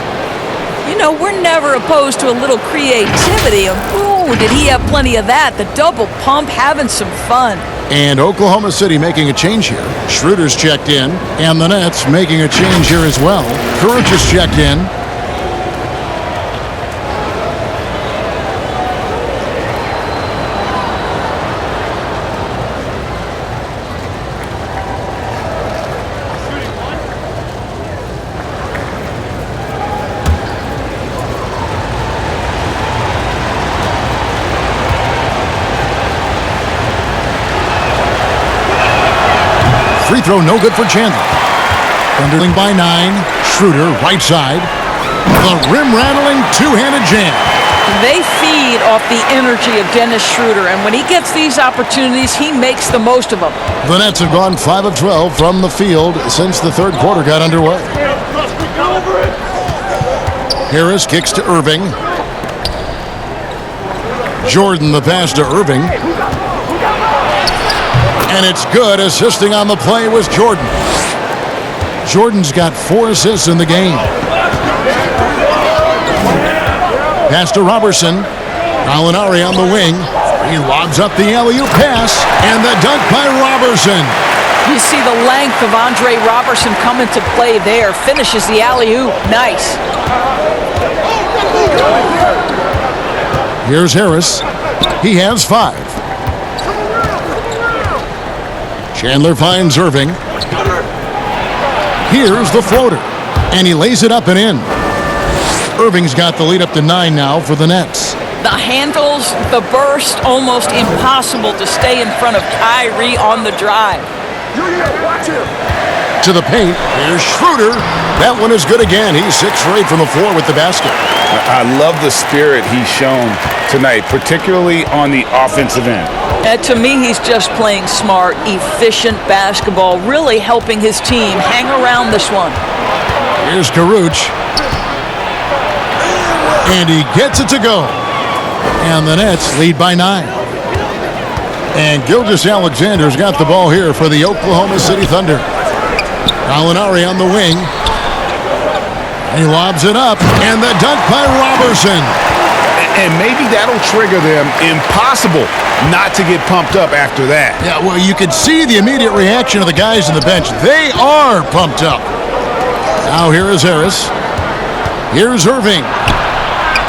You know, we're never opposed to a little creativity. Ooh, did he have plenty of that? The double pump, having some fun. And Oklahoma City making a change here. Schroeder's checked in, and the Nets making a change here as well. Courage is checked in. Free throw no good for Chandler. Thundering by 9. Schroeder, right side. The rim-rattling two-handed jam. They feed off the energy of Dennis Schroeder, and when he gets these opportunities, he makes the most of them. The Nets have gone 5 of 12 from the field since the third quarter got underway. Harris kicks to Irving. Jordan the pass to Irving. And it's good. Assisting on the play was Jordan. Jordan's got 4 assists in the game. Pass to Robertson. Gallinari on the wing. He lobs up the alley-oop pass. And the dunk by Robertson. You see the length of Andre Robertson come into play there. Finishes the alley-oop. Nice. Here's Harris. He has 5. Chandler finds Irving. Here's the floater. And he lays it up and in. Irving's got the lead up to 9 now for the Nets. The handles, the burst, almost impossible to stay in front of Kyrie on the drive. To the paint. Here's Schroeder. That one is good again. He's 6 for 8 from the floor with the basket. I love the spirit he's shown tonight, particularly on the offensive end. To me, he's just playing smart, efficient basketball, really helping his team hang around this one. Here's Karuch. And he gets it to go. And the Nets lead by 9. And Gilgeous-Alexander's got the ball here for the Oklahoma City Thunder. Gallinari on the wing. He lobs it up. And the dunk by Robertson. And maybe that'll trigger them. Impossible not to get pumped up after that. Yeah, well, you can see the immediate reaction of the guys on the bench. They are pumped up. Now here is Harris. Here's Irving.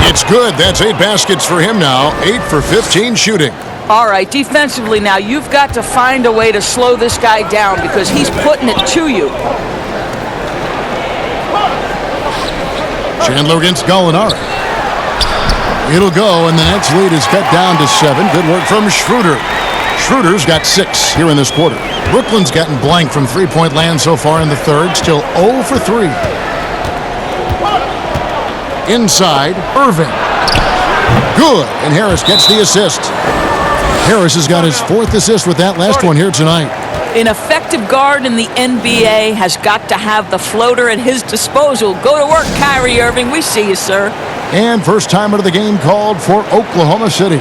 It's good. That's 8 baskets for him now. 8 for 15 shooting. All right, defensively now, you've got to find a way to slow this guy down because he's putting it to you. Chandler against Gallinari. It'll go, and the Nets lead is cut down to 7. Good work from Schroeder. Schroeder's got 6 here in this quarter. Brooklyn's gotten blank from three-point land so far in the third. Still 0 for 3. Inside, Irving. Good, and Harris gets the assist. Harris has got his 4th assist with that last one here tonight. An effective guard in the NBA has got to have the floater at his disposal. Go to work, Kyrie Irving. We see you, sir. And first time out of the game called for Oklahoma City.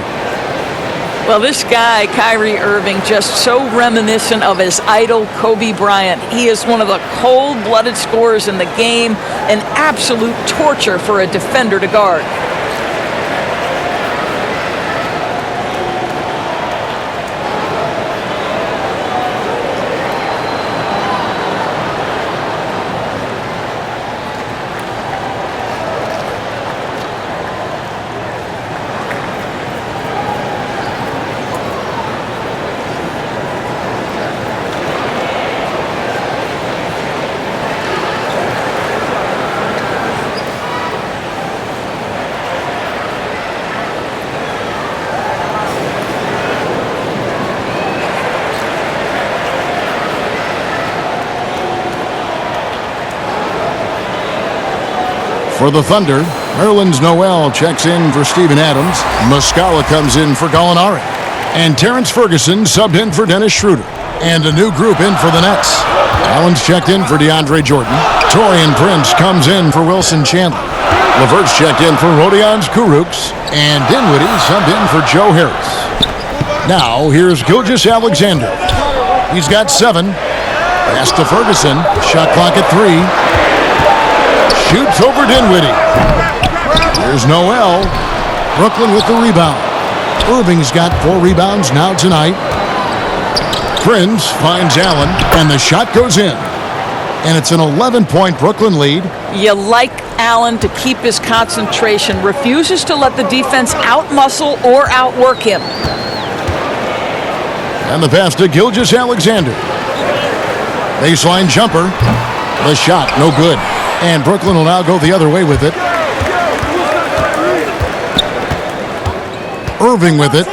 Well, this guy, Kyrie Irving, just so reminiscent of his idol, Kobe Bryant. He is one of the cold-blooded scorers in the game, an absolute torture for a defender to guard. For the Thunder, Nerlens Noel checks in for Steven Adams. Muscala comes in for Gallinari. And Terrence Ferguson subbed in for Dennis Schroeder. And a new group in for the Nets. Allen's checked in for DeAndre Jordan. Taurean Prince comes in for Wilson Chandler. LeVert's checked in for Rodions Kurucs. And Dinwiddie subbed in for Joe Harris. Now, here's Gilgeous-Alexander. He's got 7. Pass to Ferguson. Shot clock at 3. Shoots over Dinwiddie. Here's Noel. Brooklyn with the rebound. Irving's got 4 rebounds now tonight. Prince finds Allen, and the shot goes in. And it's an 11-point Brooklyn lead. You like Allen to keep his concentration, refuses to let the defense outmuscle or outwork him. And the pass to Gilgeous-Alexander. Baseline jumper. The shot, no good. And Brooklyn will now go the other way with it. Irving with it.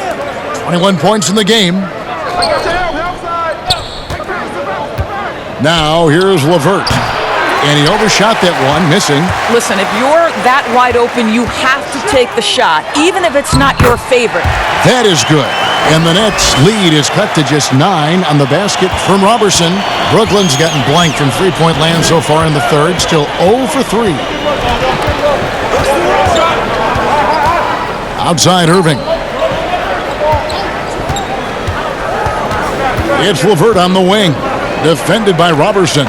21 points in the game. Now here's LeVert. And he overshot that one, missing. Listen, if you're that wide open, you have to take the shot, even if it's not your favorite. That is good. And the Nets' lead is cut to just 9 on the basket from Robertson. Brooklyn's gotten blank from three-point land so far in the third. Still 0 for 3. Outside Irving. It's LeVert on the wing. Defended by Robertson.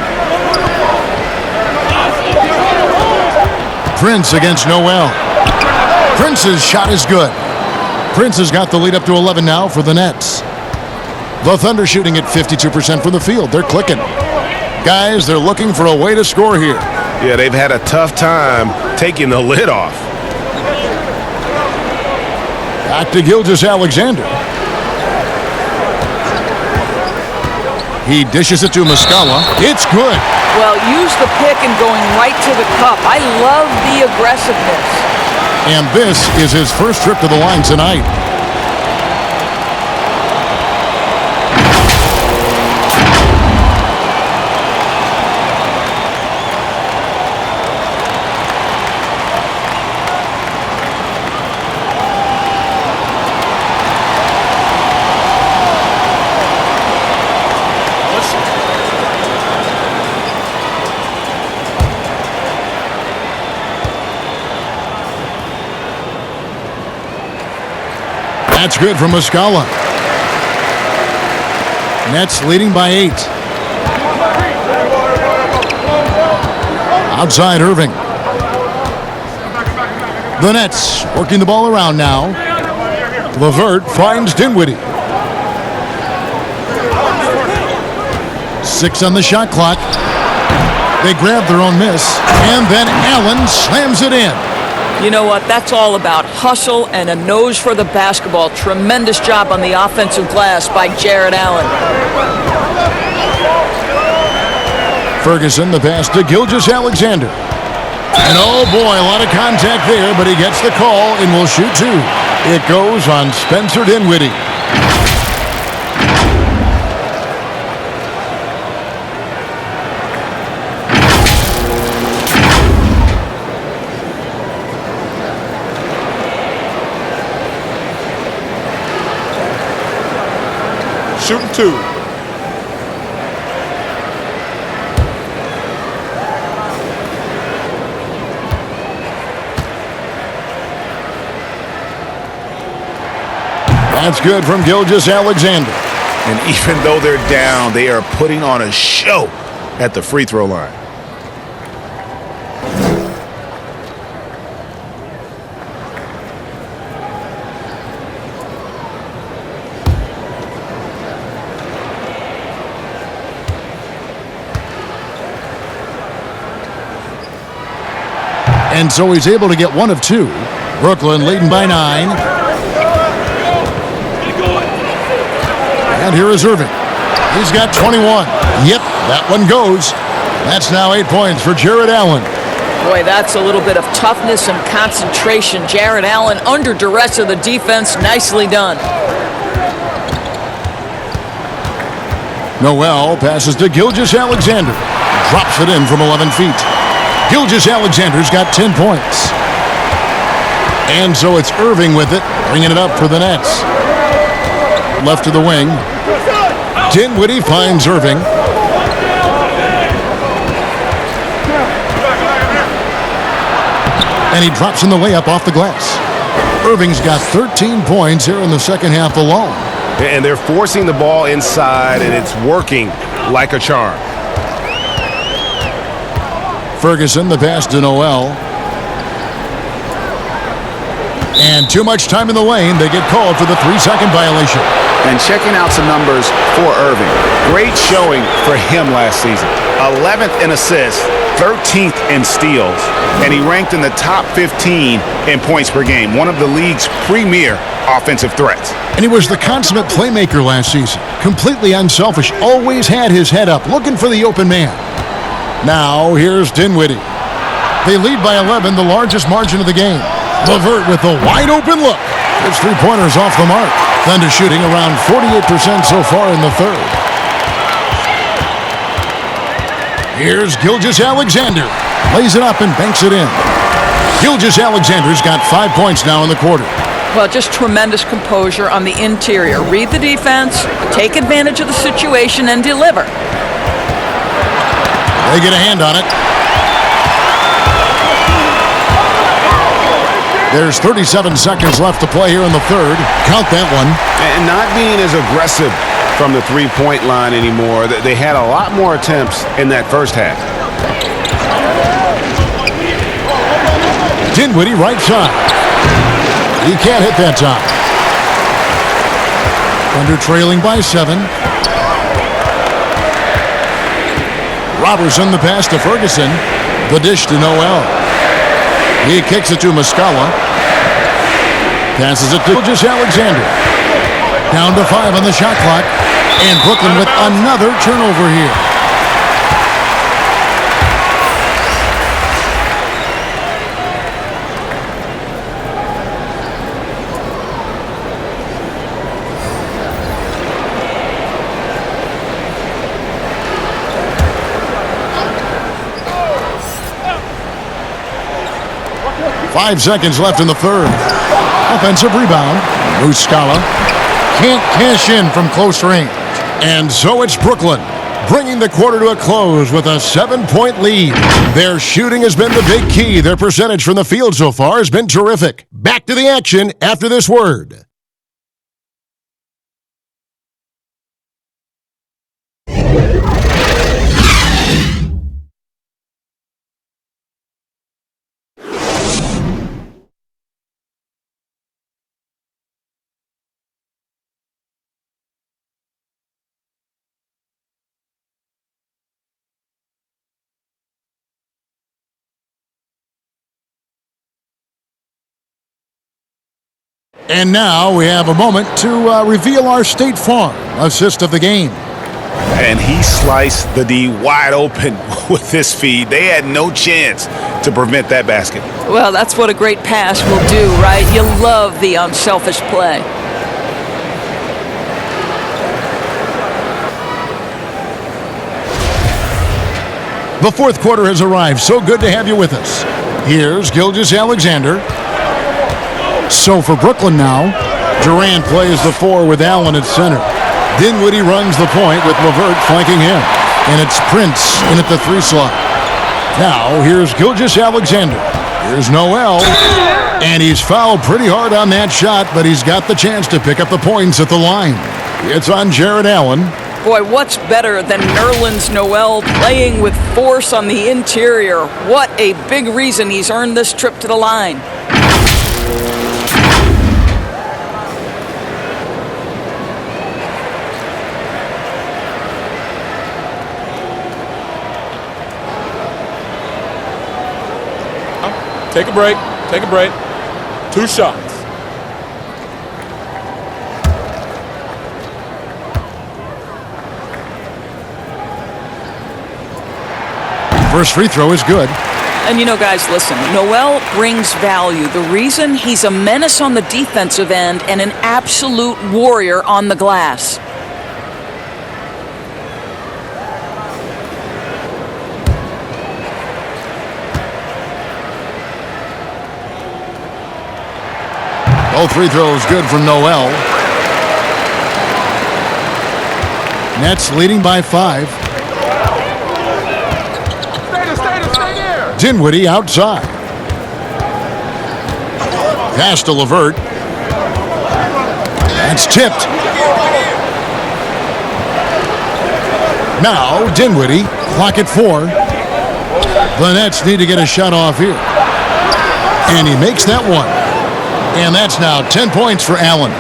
Prince against Noel. Prince's shot is good. Prince has got the lead up to 11 now for the Nets. The Thunder shooting at 52% from the field. They're clicking. Guys, they're looking for a way to score here. Yeah, they've had a tough time taking the lid off. Back to Gilgeous-Alexander. He dishes it to Muscala. It's good. Well, use the pick and going right to the cup. I love the aggressiveness. And this is his first trip to the line tonight. That's good from Muscala. Nets leading by 8. Outside Irving. The Nets working the ball around now. Levert finds Dinwiddie. 6 on the shot clock. They grab their own miss, and then Allen slams it in. You know what? That's all about hustle and a nose for the basketball. Tremendous job on the offensive glass by Jared Allen. Ferguson, the pass to Gilgeous-Alexander. And oh boy, a lot of contact there, but he gets the call and will shoot 2. It goes on Spencer Dinwiddie. Shooting 2. That's good from Gilgeous-Alexander. And even though they're down, they are putting on a show at the free throw line. And so he's able to get 1 of 2. Brooklyn leading by 9. And here is Irving. He's got 21. Yep, that one goes. That's now 8 points for Jared Allen. Boy, that's a little bit of toughness and concentration. Jared Allen under duress of the defense. Nicely done. Noel passes to Gilgeous-Alexander. Drops it in from 11 feet. Gilgeous-Alexander's got 10 points. And so it's Irving with it, bringing it up for the Nets. Left to the wing. Dinwiddie finds Irving. And he drops in the layup off the glass. Irving's got 13 points here in the second half alone. And they're forcing the ball inside, and it's working like a charm. Ferguson, the pass to Noel. And too much time in the lane. They get called for the 3-second violation. And checking out some numbers for Irving. Great showing for him last season. 11th in assists, 13th in steals, and he ranked in the top 15 in points per game. One of the league's premier offensive threats. And he was the consummate playmaker last season. Completely unselfish. Always had his head up, looking for the open man. Now, here's Dinwiddie. They lead by 11, the largest margin of the game. Levert with a wide-open look. His 3-pointers off the mark. Thunder shooting around 48% so far in the third. Here's Gilgeous-Alexander. Lays it up and banks it in. Gilgeous-Alexander's got 5 points now in the quarter. Well, just tremendous composure on the interior. Read the defense, take advantage of the situation, and deliver. They get a hand on it. There's 37 seconds left to play here in the third. Count that one. And not being as aggressive from the three-point line anymore. They had a lot more attempts in that first half. Dinwiddie right side. He can't hit that time. Thunder trailing by 7. Robertson the pass to Ferguson. The dish to Noel. He kicks it to Muscala. Passes it to Gilgeous-Alexander. Down to 5 on the shot clock. And Brooklyn with another turnover here. Five seconds left in the third. Offensive rebound. Muscala can't cash in from close range. And so it's Brooklyn, bringing the quarter to a close with a 7-point lead. Their shooting has been the big key. Their percentage from the field so far has been terrific. Back to the action after this word. And now we have a moment to reveal our State Farm assist of the game. And he sliced the D wide open with his feed. They had no chance to prevent that basket. Well, that's what a great pass will do, right? You love the unselfish play. The fourth quarter has arrived. So good to have you with us. Here's Gilgeous-Alexander. So for Brooklyn now, Durant plays the 4 with Allen at center. Dinwiddie runs the point with LeVert flanking him. And it's Prince in at the 3 slot. Now here's Gilgeous-Alexander. Here's Noel. And he's fouled pretty hard on that shot, but he's got the chance to pick up the points at the line. It's on Jared Allen. Boy, what's better than Nerlens Noel playing with force on the interior? What a big reason he's earned this trip to the line. Take a break. Take a break. 2 shots. First free throw is good. And you know, guys, listen, Noel brings value. The reason he's a menace on the defensive end and an absolute warrior on the glass. Both free throws good from Noel. Nets leading by 5. Dinwiddie outside. Pass to LeVert. That's tipped. Now Dinwiddie, clock at 4. The Nets need to get a shot off here. And he makes that one. And that's now 10 points for Allen.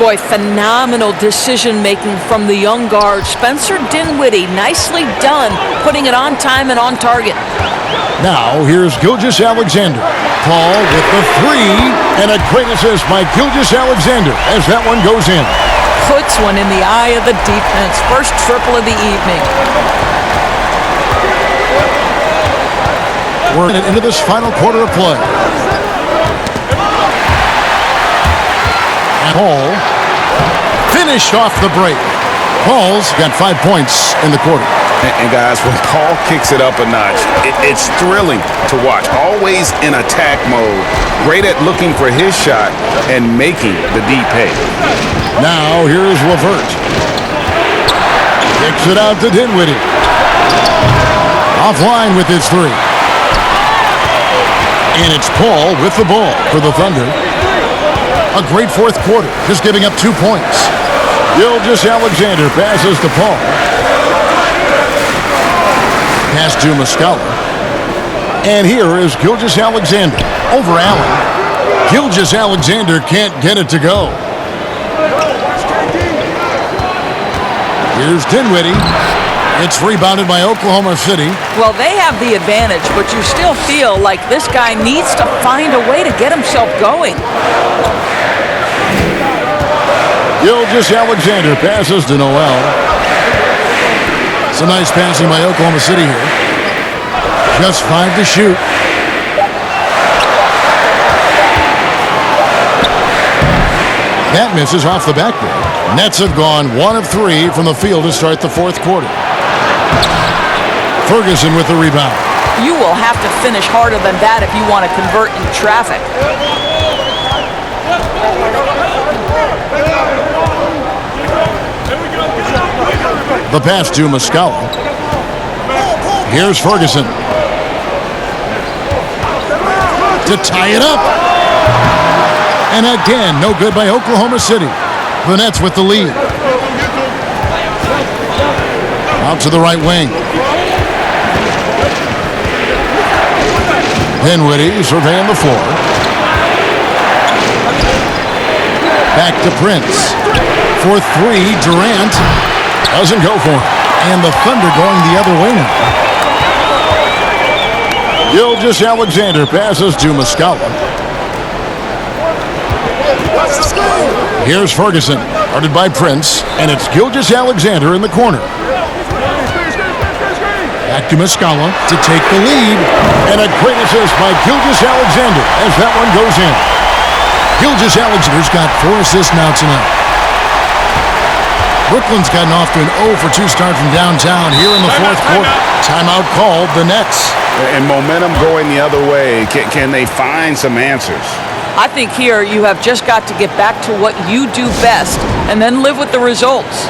Boy, phenomenal decision-making from the young guard, Spencer Dinwiddie. Nicely done, putting it on time and on target. Now, here's Gilgeous-Alexander. Paul with the 3, and a great assist by Gilgeous-Alexander as that one goes in. Puts one in the eye of the defense. First triple of the evening. We're into this final quarter of play. And Paul finished off the break. Paul's got 5 points in the quarter. And guys, when Paul kicks it up a notch, it's thrilling to watch. Always in attack mode. Great at looking for his shot and making the D pay. Now here's LeVert. Kicks it out to Dinwiddie. Offline with his 3. And it's Paul with the ball for the Thunder. A great fourth quarter, just giving up 2 points. Gilgeous-Alexander passes to Paul. Pass to Muscala. And here is Gilgeous-Alexander over Allen. Gilgeous-Alexander can't get it to go. Here's Dinwiddie. It's rebounded by Oklahoma City. Well, they have the advantage, but you still feel like this guy needs to find a way to get himself going. Gilgeous-Alexander passes to Noel. Some nice passing by Oklahoma City here. Just 5 to shoot. That misses off the backboard. Nets have gone 1 of 3 from the field to start the fourth quarter. Ferguson with the rebound. You will have to finish harder than that if you want to convert in traffic. The pass to Muscala. Here's Ferguson. To tie it up. And again, no good by Oklahoma City. The Nets with the lead. Out to the right wing. Dinwiddie surveying the floor. Back to Prince. For 3, Durant doesn't go for it. And the Thunder going the other way now. Gilgeous-Alexander passes to Muscala. Here's Ferguson, guarded by Prince, and it's Gilgeous-Alexander in the corner. Back to Muscala to take the lead, and a great assist by Gilgeous-Alexander as that one goes in. Gilgeous-Alexander's got 4 assists now tonight. Brooklyn's gotten off to an 0 for 2 start from downtown here in the fourth quarter. Timeout called, the Nets. And momentum going the other way. Can they find some answers? I think here you have just got to get back to what you do best and then live with the results.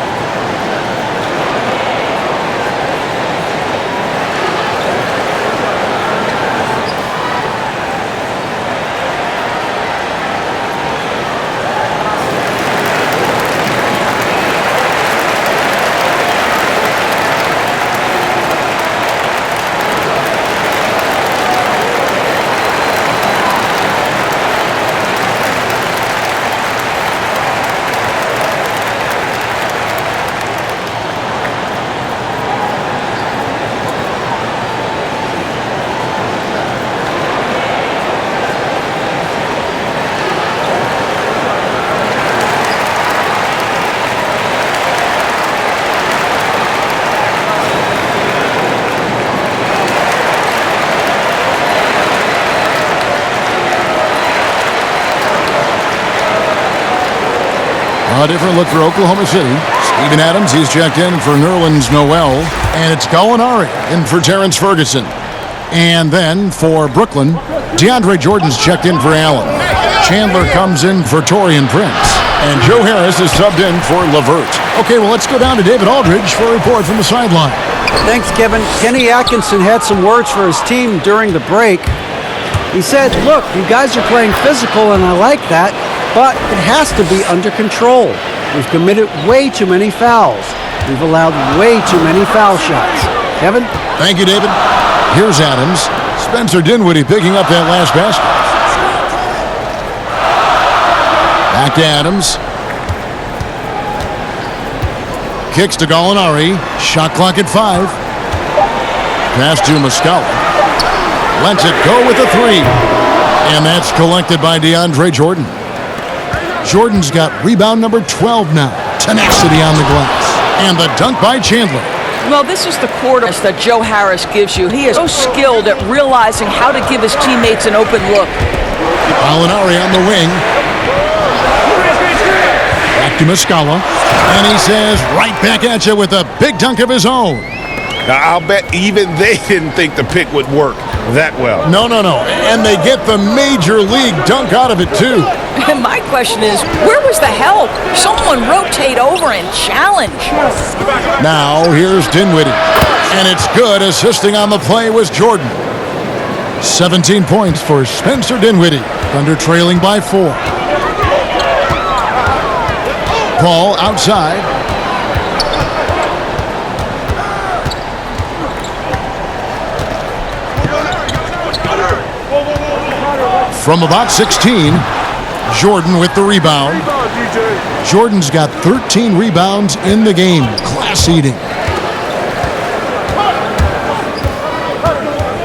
A different look for Oklahoma City. Steven Adams, he's checked in for Nerlens Noel. And it's Gallinari in for Terrence Ferguson. And then for Brooklyn, DeAndre Jordan's checked in for Allen. Chandler comes in for Taurean Prince. And Joe Harris is subbed in for LeVert. Okay, well, let's go down to David Aldridge for a report from the sideline. Thanks, Kevin. Kenny Atkinson had some words for his team during the break. He said, look, you guys are playing physical, and I like that, but it has to be under control. We've committed way too many fouls. We've allowed way too many foul shots. Kevin? Thank you, David. Here's Adams. Spencer Dinwiddie picking up that last basket. Back to Adams. Kicks to Gallinari. Shot clock at 5. Pass to Muscala. Lets it go with a 3. And that's collected by DeAndre Jordan. Jordan's got rebound number 12 now. Tenacity on the glass. And the dunk by Chandler. Well, this is the quarter that Joe Harris gives you. He is so skilled at realizing how to give his teammates an open look. Gallinari on the wing. Back to Muscala. And he says right back at you with a big dunk of his own. Now, I'll bet even they didn't think the pick would work that well. No. And they get the major league dunk out of it, too. And my question is, where was the help? Someone rotate over and challenge. Now, here's Dinwiddie. And it's good. Assisting on the play was Jordan. 17 points for Spencer Dinwiddie. Thunder trailing by 4. Paul outside. From about 16, Jordan with the rebound. Jordan's got 13 rebounds in the game. Class eating.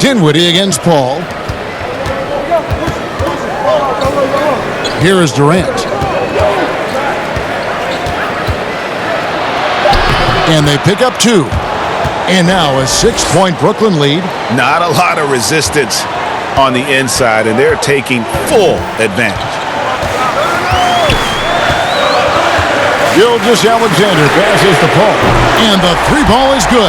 Dinwiddie against Paul. Here is Durant. And they pick up 2. And now a 6-point Brooklyn lead. Not a lot of resistance on the inside, and they're taking full advantage. Gilgeous-Alexander passes to Paul. And the 3 ball is good.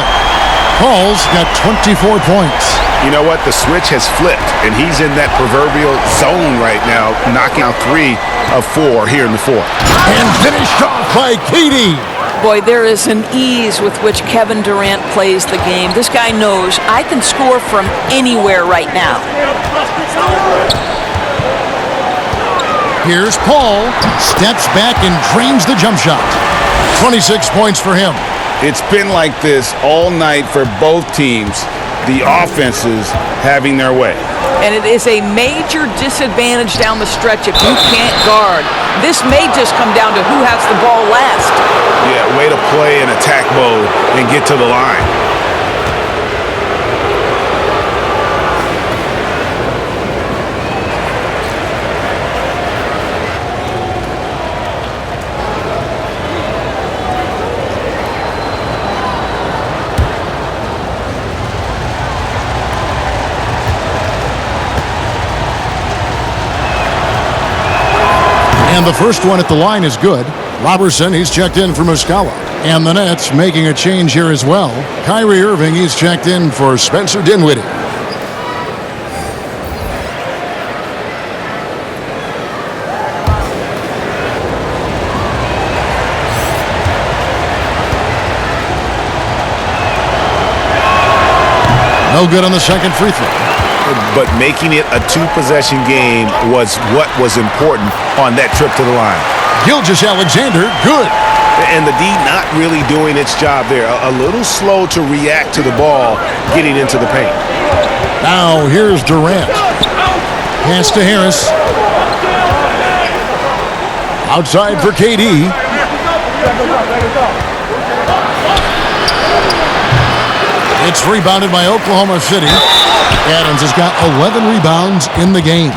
Paul's got 24 points. You know what? The switch has flipped, and he's in that proverbial zone right now, knocking out 3 of 4 here in the fourth. And finished off by KD. Boy, there is an ease with which Kevin Durant plays the game. This guy knows I can score from anywhere right now. Here's Paul. Steps back and drains the jump shot. 26 points for him. It's been like this all night for both teams. The offenses having their way. And it is a major disadvantage down the stretch if you can't guard. This may just come down to who has the ball last. Yeah, way to play in attack mode and get to the line. And the first one at the line is good. Robertson, he's checked in for Muscala. And the Nets making a change here as well. Kyrie Irving, he's checked in for Spencer Dinwiddie. No good on the second free throw. But making it a two-possession game was what was important on that trip to the line. Gilgeous-Alexander, good. And the D not really doing its job there. A little slow to react to the ball getting into the paint. Now here's Durant. Pass to Harris. Outside for KD. It's rebounded by Oklahoma City. Adams has got 11 rebounds in the game.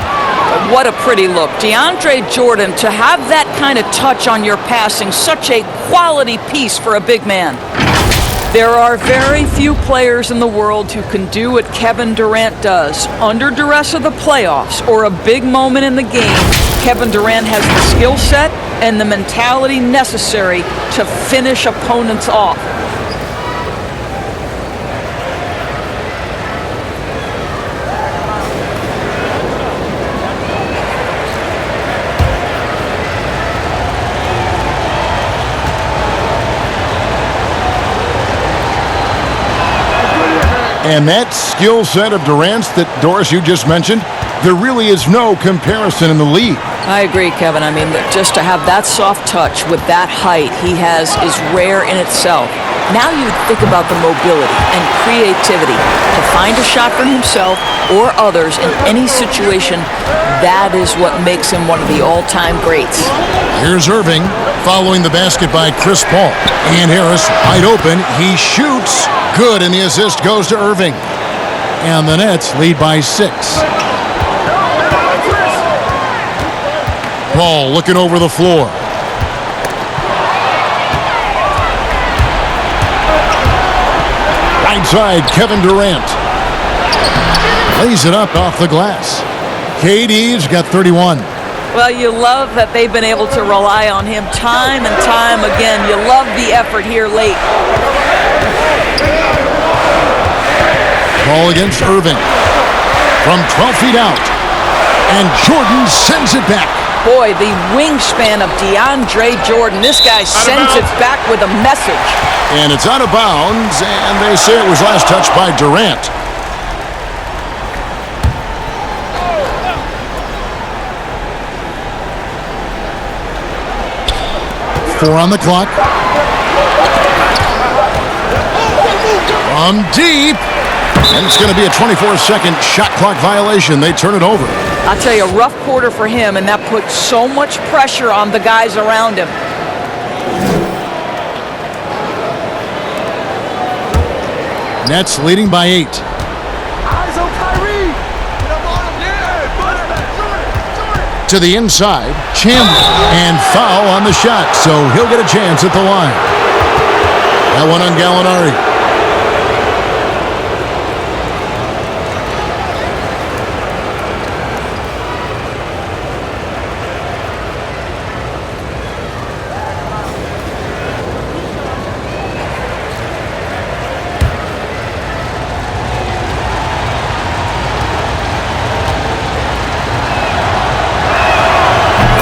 What a pretty look. DeAndre Jordan, to have that kind of touch on your passing, such a quality piece for a big man. There are very few players in the world who can do what Kevin Durant does. Under duress of the playoffs or a big moment in the game, Kevin Durant has the skill set and the mentality necessary to finish opponents off. And that skill set of Durant's that, Doris, you just mentioned, there really is no comparison in the league. I agree, Kevin. I mean, just to have that soft touch with that height he has is rare in itself. Now you think about the mobility and creativity to find a shot for himself or others in any situation. That is what makes him one of the all-time greats. Here's Irving following the basket by Chris Paul. And Harris wide open. He shoots. Good, and the assist goes to Irving. And the Nets lead by 6. Paul looking over the floor. Right side, Kevin Durant. Lays it up off the glass. KD's got 31. Well, you love that they've been able to rely on him time and time again. You love the effort here late. Ball against Irving. From 12 feet out. And Jordan sends it back. Boy, the wingspan of DeAndre Jordan. This guy sends it back with a message. And it's out of bounds, and they say it was last touched by Durant. Four on the clock. From deep. And it's going to be a 24-second shot clock violation. They turn it over. I'll tell you, a rough quarter for him, and that puts so much pressure on the guys around him. Nets leading by 8. Eyes on Kyrie. To the inside, Chandler, and foul on the shot, so he'll get a chance at the line. That one on Gallinari.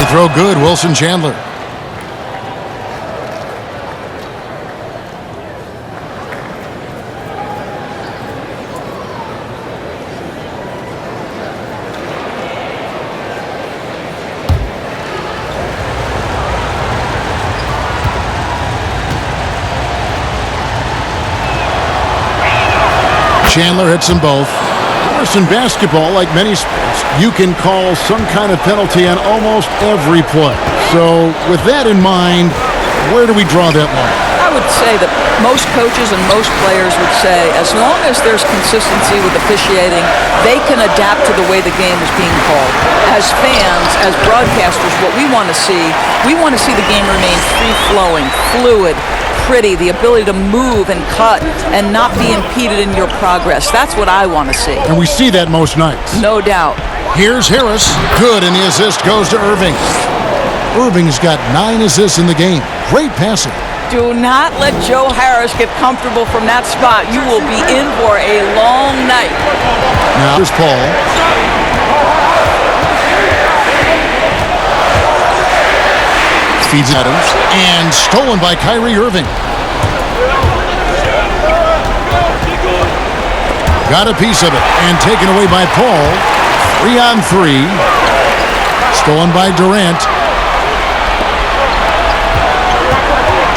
Throw good, Wilson Chandler. Chandler hits them both. In basketball, like many sports, you can call some kind of penalty on almost every play. So with that in mind, where do we draw that line? I would say that most coaches and most players would say as long as there's consistency with officiating, they can adapt to the way the game is being called. As fans, as broadcasters, what we want to see the game remain free-flowing, fluid, pretty, the ability to move and cut and not be impeded in your progress. That's what I want to see. And we see that most nights. No doubt. Here's Harris. Good, and the assist goes to Irving. Irving's got 9 assists in the game. Great passing. Do not let Joe Harris get comfortable from that spot. You will be in for a long night. Now here's Paul. Feeds Adams. And stolen by Kyrie Irving. Got a piece of it and taken away by Paul. 3-on-3. Stolen by Durant.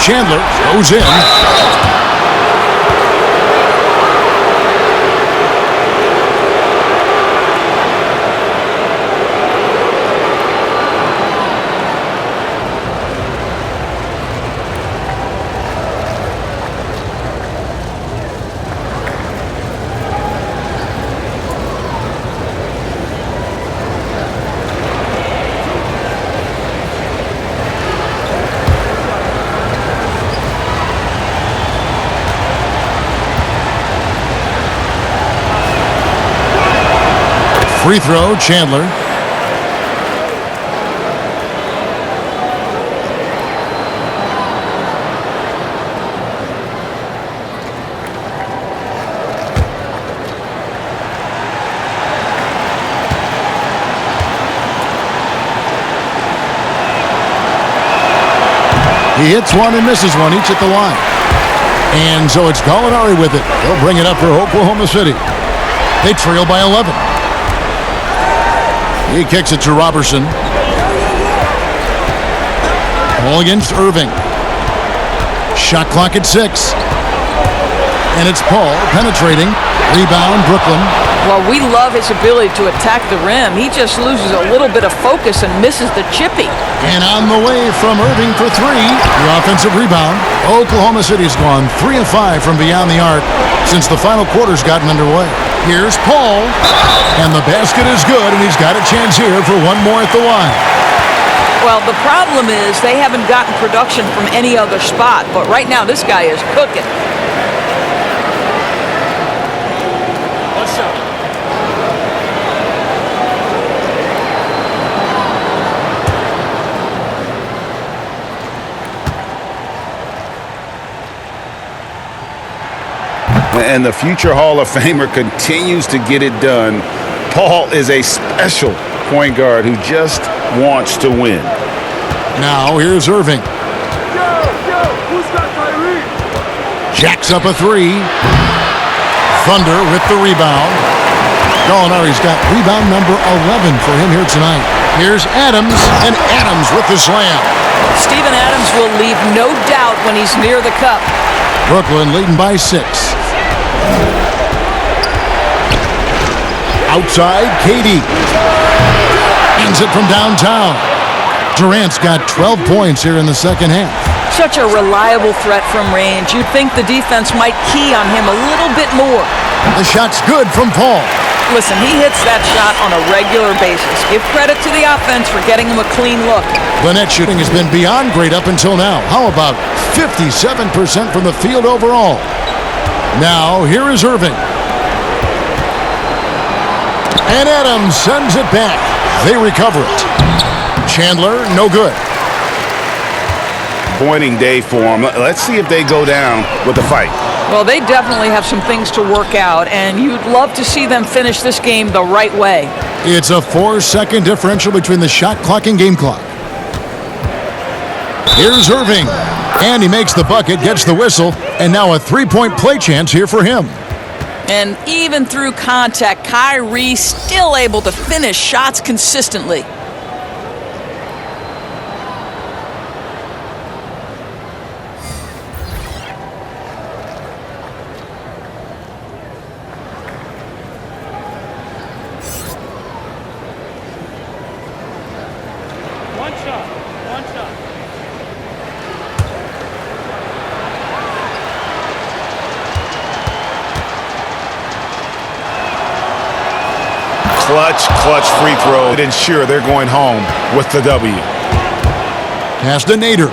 Chandler goes in. Free throw, Chandler. He hits one and misses one, each at the line. And so it's Gallinari with it. They'll bring it up for Oklahoma City. They trail by 11. He kicks it to Robertson. Ball against Irving. Shot clock at 6. And it's Paul penetrating. Rebound, Brooklyn. Well, we love his ability to attack the rim. He just loses a little bit of focus and misses the chippy. And on the way from Irving for 3. The offensive rebound. Oklahoma City's gone 3 of 5 from beyond the arc since the final quarter's gotten underway. Here's Paul. And the basket is good, and he's got a chance here for one more at the line. Well, the problem is they haven't gotten production from any other spot, but right now this guy is cooking. And the future Hall of Famer continues to get it done. Paul is a special point guard who just wants to win. Now here's Irving. Who's got Kyrie? Jacks up a 3. Thunder with the rebound. Gallinari's got rebound number 11 for him here tonight. Here's Adams, and Adams with the slam. Steven Adams will leave no doubt when he's near the cup. Brooklyn leading by 6. Outside, KD. Ends it from downtown. Durant's got 12 points here in the second half. Such a reliable threat from range. You'd think the defense might key on him a little bit more. The shot's good from Paul. Listen, he hits that shot on a regular basis. Give credit to the offense for getting him a clean look. The net shooting has been beyond great up until now. How about 57% from the field overall? Now, here is Irving. And Adams sends it back. They recover it. Chandler, no good. Pointing day for them. Let's see if they go down with the fight. Well, they definitely have some things to work out, and you'd love to see them finish this game the right way. It's a 4-second differential between the shot clock and game clock. Here's Irving. And he makes the bucket, gets the whistle, and now a three-point play chance here for him. And even through contact, Kyrie still able to finish shots consistently. One shot. Clutch free throw to ensure they're going home with the W. Pass to Nader.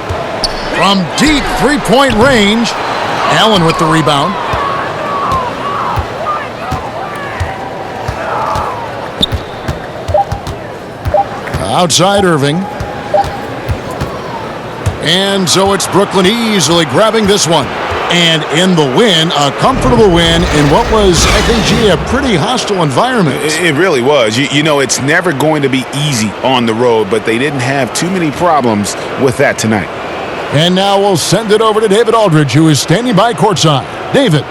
From deep three-point range. Allen with the rebound. Outside Irving. And so it's Brooklyn easily grabbing this one. And in the win, a comfortable win in what was, I think, a pretty hostile environment. It really was. You know, it's never going to be easy on the road, but they didn't have too many problems with that tonight. And now we'll send it over to David Aldridge, who is standing by courtside. David.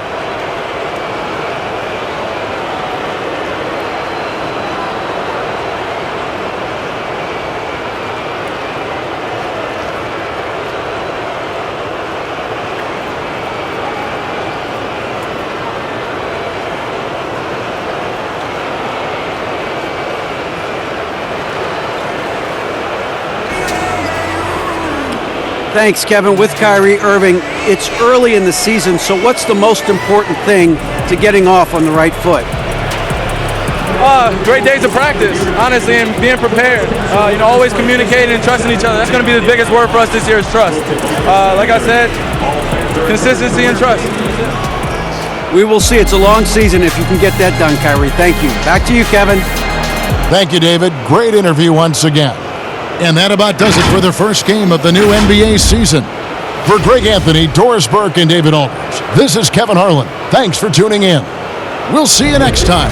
Thanks, Kevin. With Kyrie Irving, it's early in the season, so what's the most important thing to getting off on the right foot? Great days of practice, honestly, and being prepared. Always communicating and trusting each other. That's going to be the biggest word for us this year is trust. Like I said, consistency and trust. We will see. It's a long season if you can get that done, Kyrie. Thank you. Back to you, Kevin. Thank you, David. Great interview once again. And that about does it for the first game of the new NBA season. For Greg Anthony, Doris Burke, and David Aldridge, this is Kevin Harlan. Thanks for tuning in. We'll see you next time.